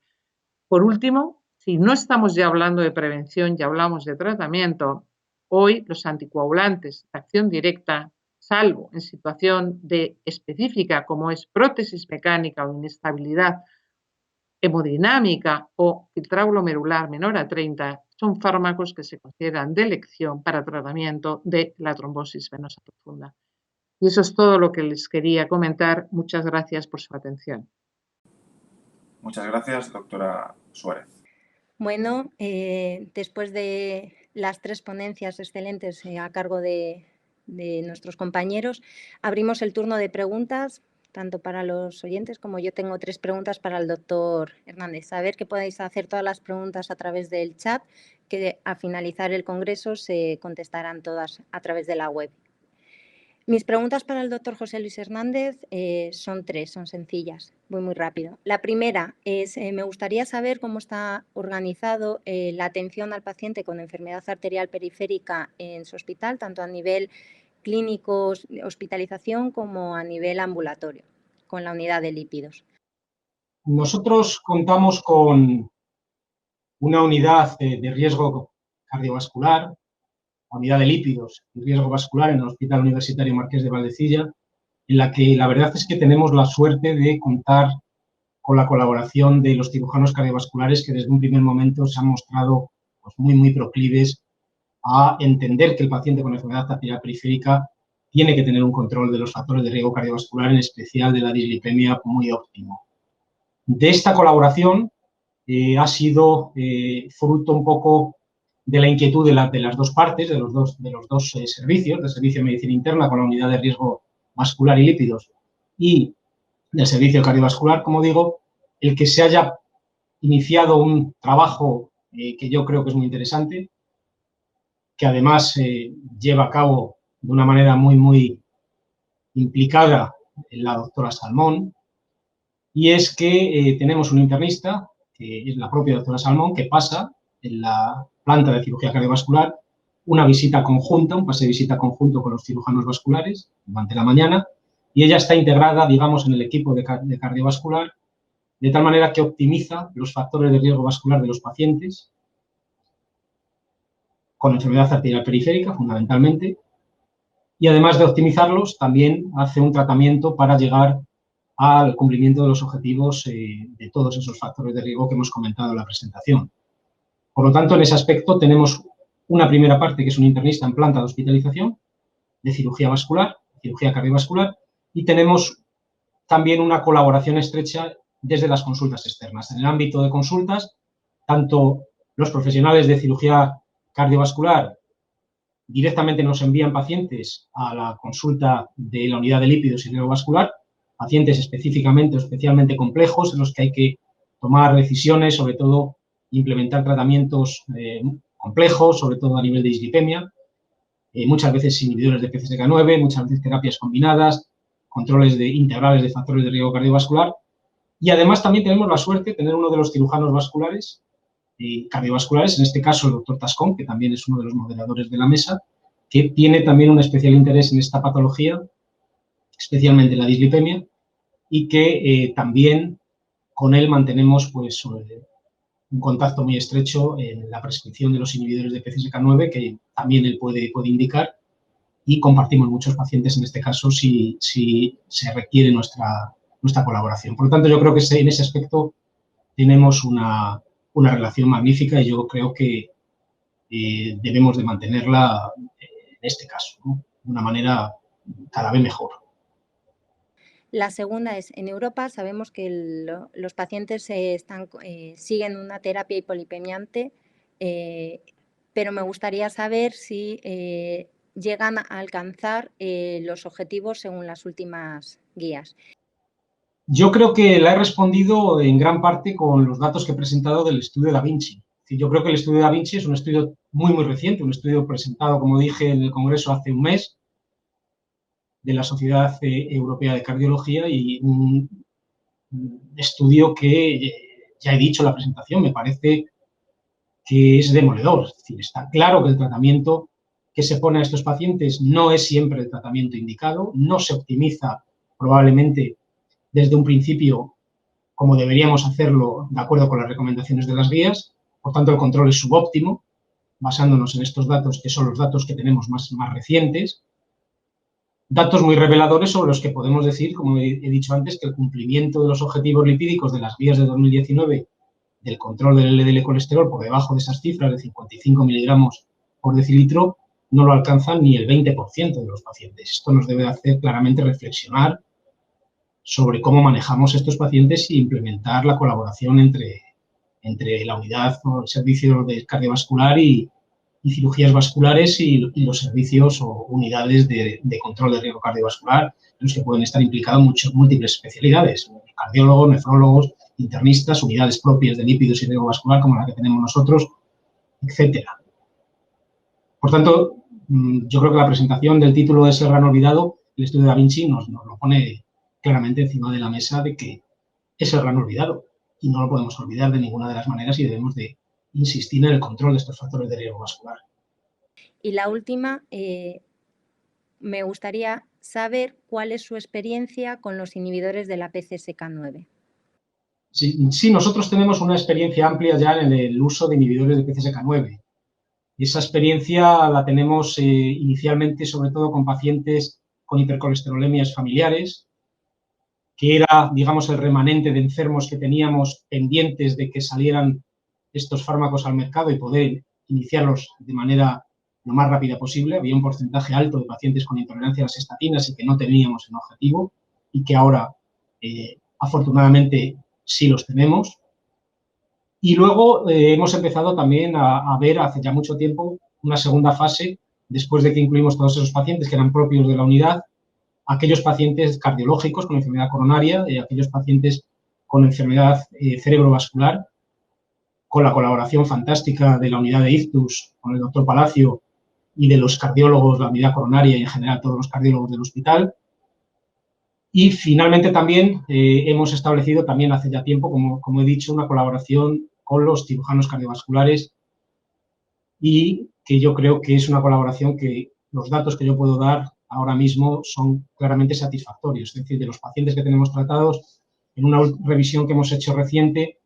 Por último, si no estamos ya hablando de prevención, ya hablamos de tratamiento, hoy los anticoagulantes de acción directa, salvo en situación de específica como es prótesis mecánica o inestabilidad hemodinámica o filtrado glomerular menor a 30, son fármacos que se consideran de elección para tratamiento de la trombosis venosa profunda. Y eso es todo lo que les quería comentar. Muchas gracias por su atención. Muchas gracias, doctora Suárez. Bueno, después de las 3 ponencias excelentes a cargo de nuestros compañeros, abrimos el turno de preguntas, tanto para los oyentes como yo tengo 3 preguntas para el doctor Hernández. A ver que podáis hacer todas las preguntas a través del chat, que al finalizar el congreso se contestarán todas a través de la web. Mis preguntas para el doctor José Luis Hernández son 3, son sencillas, voy muy rápido. La primera es, me gustaría saber cómo está organizado la atención al paciente con enfermedad arterial periférica en su hospital, tanto a nivel clínico, hospitalización, como a nivel ambulatorio, con la unidad de lípidos. Nosotros contamos con una unidad de riesgo cardiovascular, unidad de lípidos y riesgo vascular en el Hospital Universitario Marqués de Valdecilla, en la que la verdad es que tenemos la suerte de contar con la colaboración de los cirujanos cardiovasculares que desde un primer momento se han mostrado pues, muy proclives a entender que el paciente con enfermedad arterial periférica tiene que tener un control de los factores de riesgo cardiovascular, en especial de la dislipemia, muy óptimo. De esta colaboración ha sido fruto un poco de la inquietud de las dos partes, de los dos servicios, del servicio de medicina interna con la unidad de riesgo vascular y lípidos y del servicio cardiovascular, como digo, el que se haya iniciado un trabajo que yo creo que es muy interesante, que además lleva a cabo de una manera muy implicada la doctora Salmón, y es que tenemos un internista, que es la propia doctora Salmón, que pasa en la planta de cirugía cardiovascular una visita conjunta, un pase de visita conjunto con los cirujanos vasculares durante la mañana, y ella está integrada, digamos, en el equipo de cardiovascular, de tal manera que optimiza los factores de riesgo vascular de los pacientes con enfermedad arterial periférica, fundamentalmente, y además de optimizarlos, también hace un tratamiento para llegar al cumplimiento de los objetivos de todos esos factores de riesgo que hemos comentado en la presentación. Por lo tanto, en ese aspecto tenemos una primera parte que es un internista en planta de hospitalización de cirugía vascular, cirugía cardiovascular, y tenemos también una colaboración estrecha desde las consultas externas. En el ámbito de consultas, tanto los profesionales de cirugía cardiovascular directamente nos envían pacientes a la consulta de la unidad de lípidos y riesgo vascular, pacientes específicamente o especialmente complejos en los que hay que tomar decisiones, sobre todo implementar tratamientos complejos, sobre todo a nivel de dislipemia, muchas veces inhibidores de PCSK9, muchas veces terapias combinadas, controles integrales de factores de riesgo cardiovascular, y además también tenemos la suerte de tener uno de los cirujanos vasculares cardiovasculares, en este caso el doctor Tascón, que también es uno de los moderadores de la mesa, que tiene también un especial interés en esta patología, especialmente la dislipemia, y que también con él mantenemos pues, un contacto muy estrecho en la prescripción de los inhibidores de PCSK9, que también él puede indicar, y compartimos muchos pacientes en este caso si se requiere nuestra colaboración. Por lo tanto, yo creo que en ese aspecto tenemos una relación magnífica y yo creo que debemos de mantenerla en este caso, ¿no? De una manera cada vez mejor. La segunda es, en Europa sabemos que los pacientes siguen una terapia hipolipemiante, pero me gustaría saber si llegan a alcanzar los objetivos según las últimas guías. Yo creo que la he respondido en gran parte con los datos que he presentado del estudio Da Vinci. Yo creo que el estudio Da Vinci es un estudio muy reciente, un estudio presentado, como dije, en el Congreso hace un mes, de la Sociedad Europea de Cardiología, y un estudio que, ya he dicho en la presentación, me parece que es demoledor. Es decir, está claro que el tratamiento que se pone a estos pacientes no es siempre el tratamiento indicado, no se optimiza probablemente desde un principio como deberíamos hacerlo de acuerdo con las recomendaciones de las guías, por tanto el control es subóptimo, basándonos en estos datos que son los datos que tenemos más recientes, datos muy reveladores sobre los que podemos decir, como he dicho antes, que el cumplimiento de los objetivos lipídicos de las guías de 2019 del control del LDL colesterol por debajo de esas cifras de 55 miligramos por decilitro no lo alcanzan ni el 20% de los pacientes. Esto nos debe hacer claramente reflexionar sobre cómo manejamos estos pacientes e implementar la colaboración entre la unidad o el servicio de cardiovascular y cirugías vasculares y los servicios o unidades de control de riesgo cardiovascular, en los que pueden estar implicados múltiples especialidades, cardiólogos, nefrólogos, internistas, unidades propias de lípidos y riesgo vascular como la que tenemos nosotros, etcétera. Por tanto, yo creo que la presentación del título de ese gran olvidado, el estudio de Da Vinci, nos lo pone claramente encima de la mesa de que es el gran olvidado y no lo podemos olvidar de ninguna de las maneras y debemos de insistir en el control de estos factores de riesgo vascular. Y la última, me gustaría saber cuál es su experiencia con los inhibidores de la PCSK9. Sí, nosotros tenemos una experiencia amplia ya en el uso de inhibidores de PCSK9. Esa experiencia la tenemos inicialmente sobre todo con pacientes con hipercolesterolemias familiares, que era, digamos, el remanente de enfermos que teníamos pendientes de que salieran estos fármacos al mercado y poder iniciarlos de manera lo más rápida posible. Había un porcentaje alto de pacientes con intolerancia a las estatinas y que no teníamos en objetivo y que ahora, afortunadamente, sí los tenemos. Y luego hemos empezado también a ver hace ya mucho tiempo una segunda fase, después de que incluimos todos esos pacientes que eran propios de la unidad, aquellos pacientes cardiológicos con enfermedad coronaria, aquellos pacientes con enfermedad cerebrovascular, con la colaboración fantástica de la unidad de ictus, con el doctor Palacio y de los cardiólogos, la unidad coronaria y en general todos los cardiólogos del hospital. Y finalmente también hemos establecido también hace ya tiempo, como he dicho, una colaboración con los cirujanos cardiovasculares y que yo creo que es una colaboración que los datos que yo puedo dar ahora mismo son claramente satisfactorios. Es decir, de los pacientes que tenemos tratados, en una revisión que hemos hecho reciente,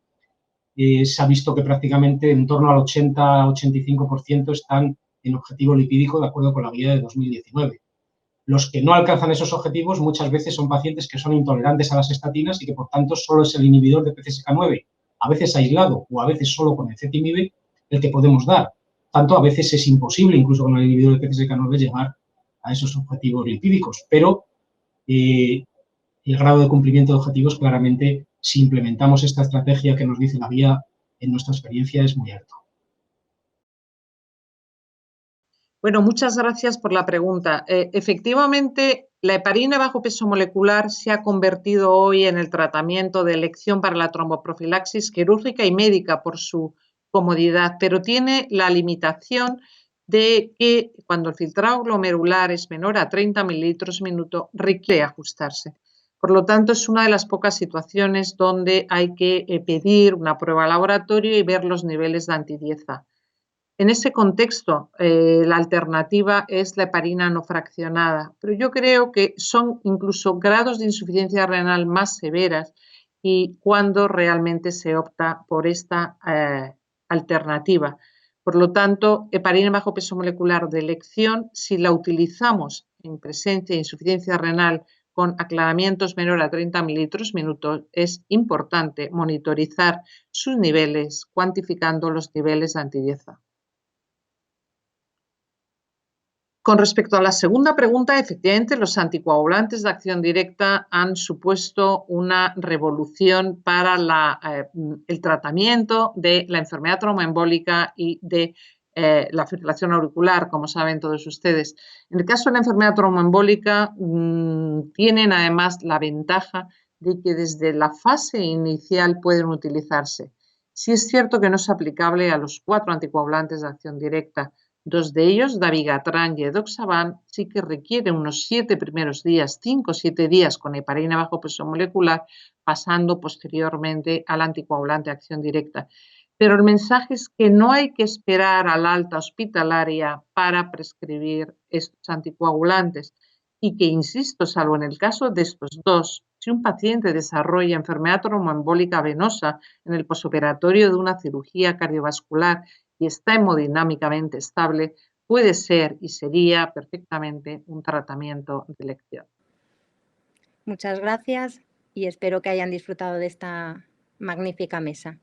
se ha visto que prácticamente en torno al 80-85% están en objetivo lipídico de acuerdo con la guía de 2019. Los que no alcanzan esos objetivos muchas veces son pacientes que son intolerantes a las estatinas y que, por tanto, solo es el inhibidor de PCSK9, a veces aislado o a veces solo con el ezetimibe, el que podemos dar. Tanto a veces es imposible, incluso con el inhibidor de PCSK9, llegar a esos objetivos lipídicos, pero el grado de cumplimiento de objetivos, claramente, si implementamos esta estrategia que nos dice la guía, en nuestra experiencia es muy alto. Bueno, muchas gracias por la pregunta. Efectivamente, la heparina bajo peso molecular se ha convertido hoy en el tratamiento de elección para la tromboprofilaxis quirúrgica y médica por su comodidad, pero tiene la limitación de que cuando el filtrado glomerular es menor a 30 mililitros minuto, requiere ajustarse. Por lo tanto, es una de las pocas situaciones donde hay que pedir una prueba de laboratorio y ver los niveles de antidieza. En ese contexto, la alternativa es la heparina no fraccionada, pero yo creo que son incluso grados de insuficiencia renal más severas y cuando realmente se opta por esta alternativa. Por lo tanto, heparina bajo peso molecular de elección, si la utilizamos en presencia de insuficiencia renal con aclaramientos menor a 30 mililitros minuto, es importante monitorizar sus niveles, cuantificando los niveles de antidieza. Con respecto a la segunda pregunta, efectivamente, los anticoagulantes de acción directa han supuesto una revolución para el tratamiento de la enfermedad tromboembólica y de la fibrilación auricular, como saben todos ustedes. En el caso de la enfermedad tromboembólica, tienen además la ventaja de que desde la fase inicial pueden utilizarse. Sí es cierto que no es aplicable a los 4 anticoagulantes de acción directa. 2 de ellos, dabigatran y edoxaban, sí que requieren unos 7 primeros días, 5 o 7 días con heparina bajo peso molecular, pasando posteriormente al anticoagulante de acción directa. Pero el mensaje es que no hay que esperar al alta hospitalaria para prescribir estos anticoagulantes y que, insisto, salvo en el caso de estos dos, si un paciente desarrolla enfermedad tromboembólica venosa en el posoperatorio de una cirugía cardiovascular y está hemodinámicamente estable, puede ser y sería perfectamente un tratamiento de elección. Muchas gracias y espero que hayan disfrutado de esta magnífica mesa.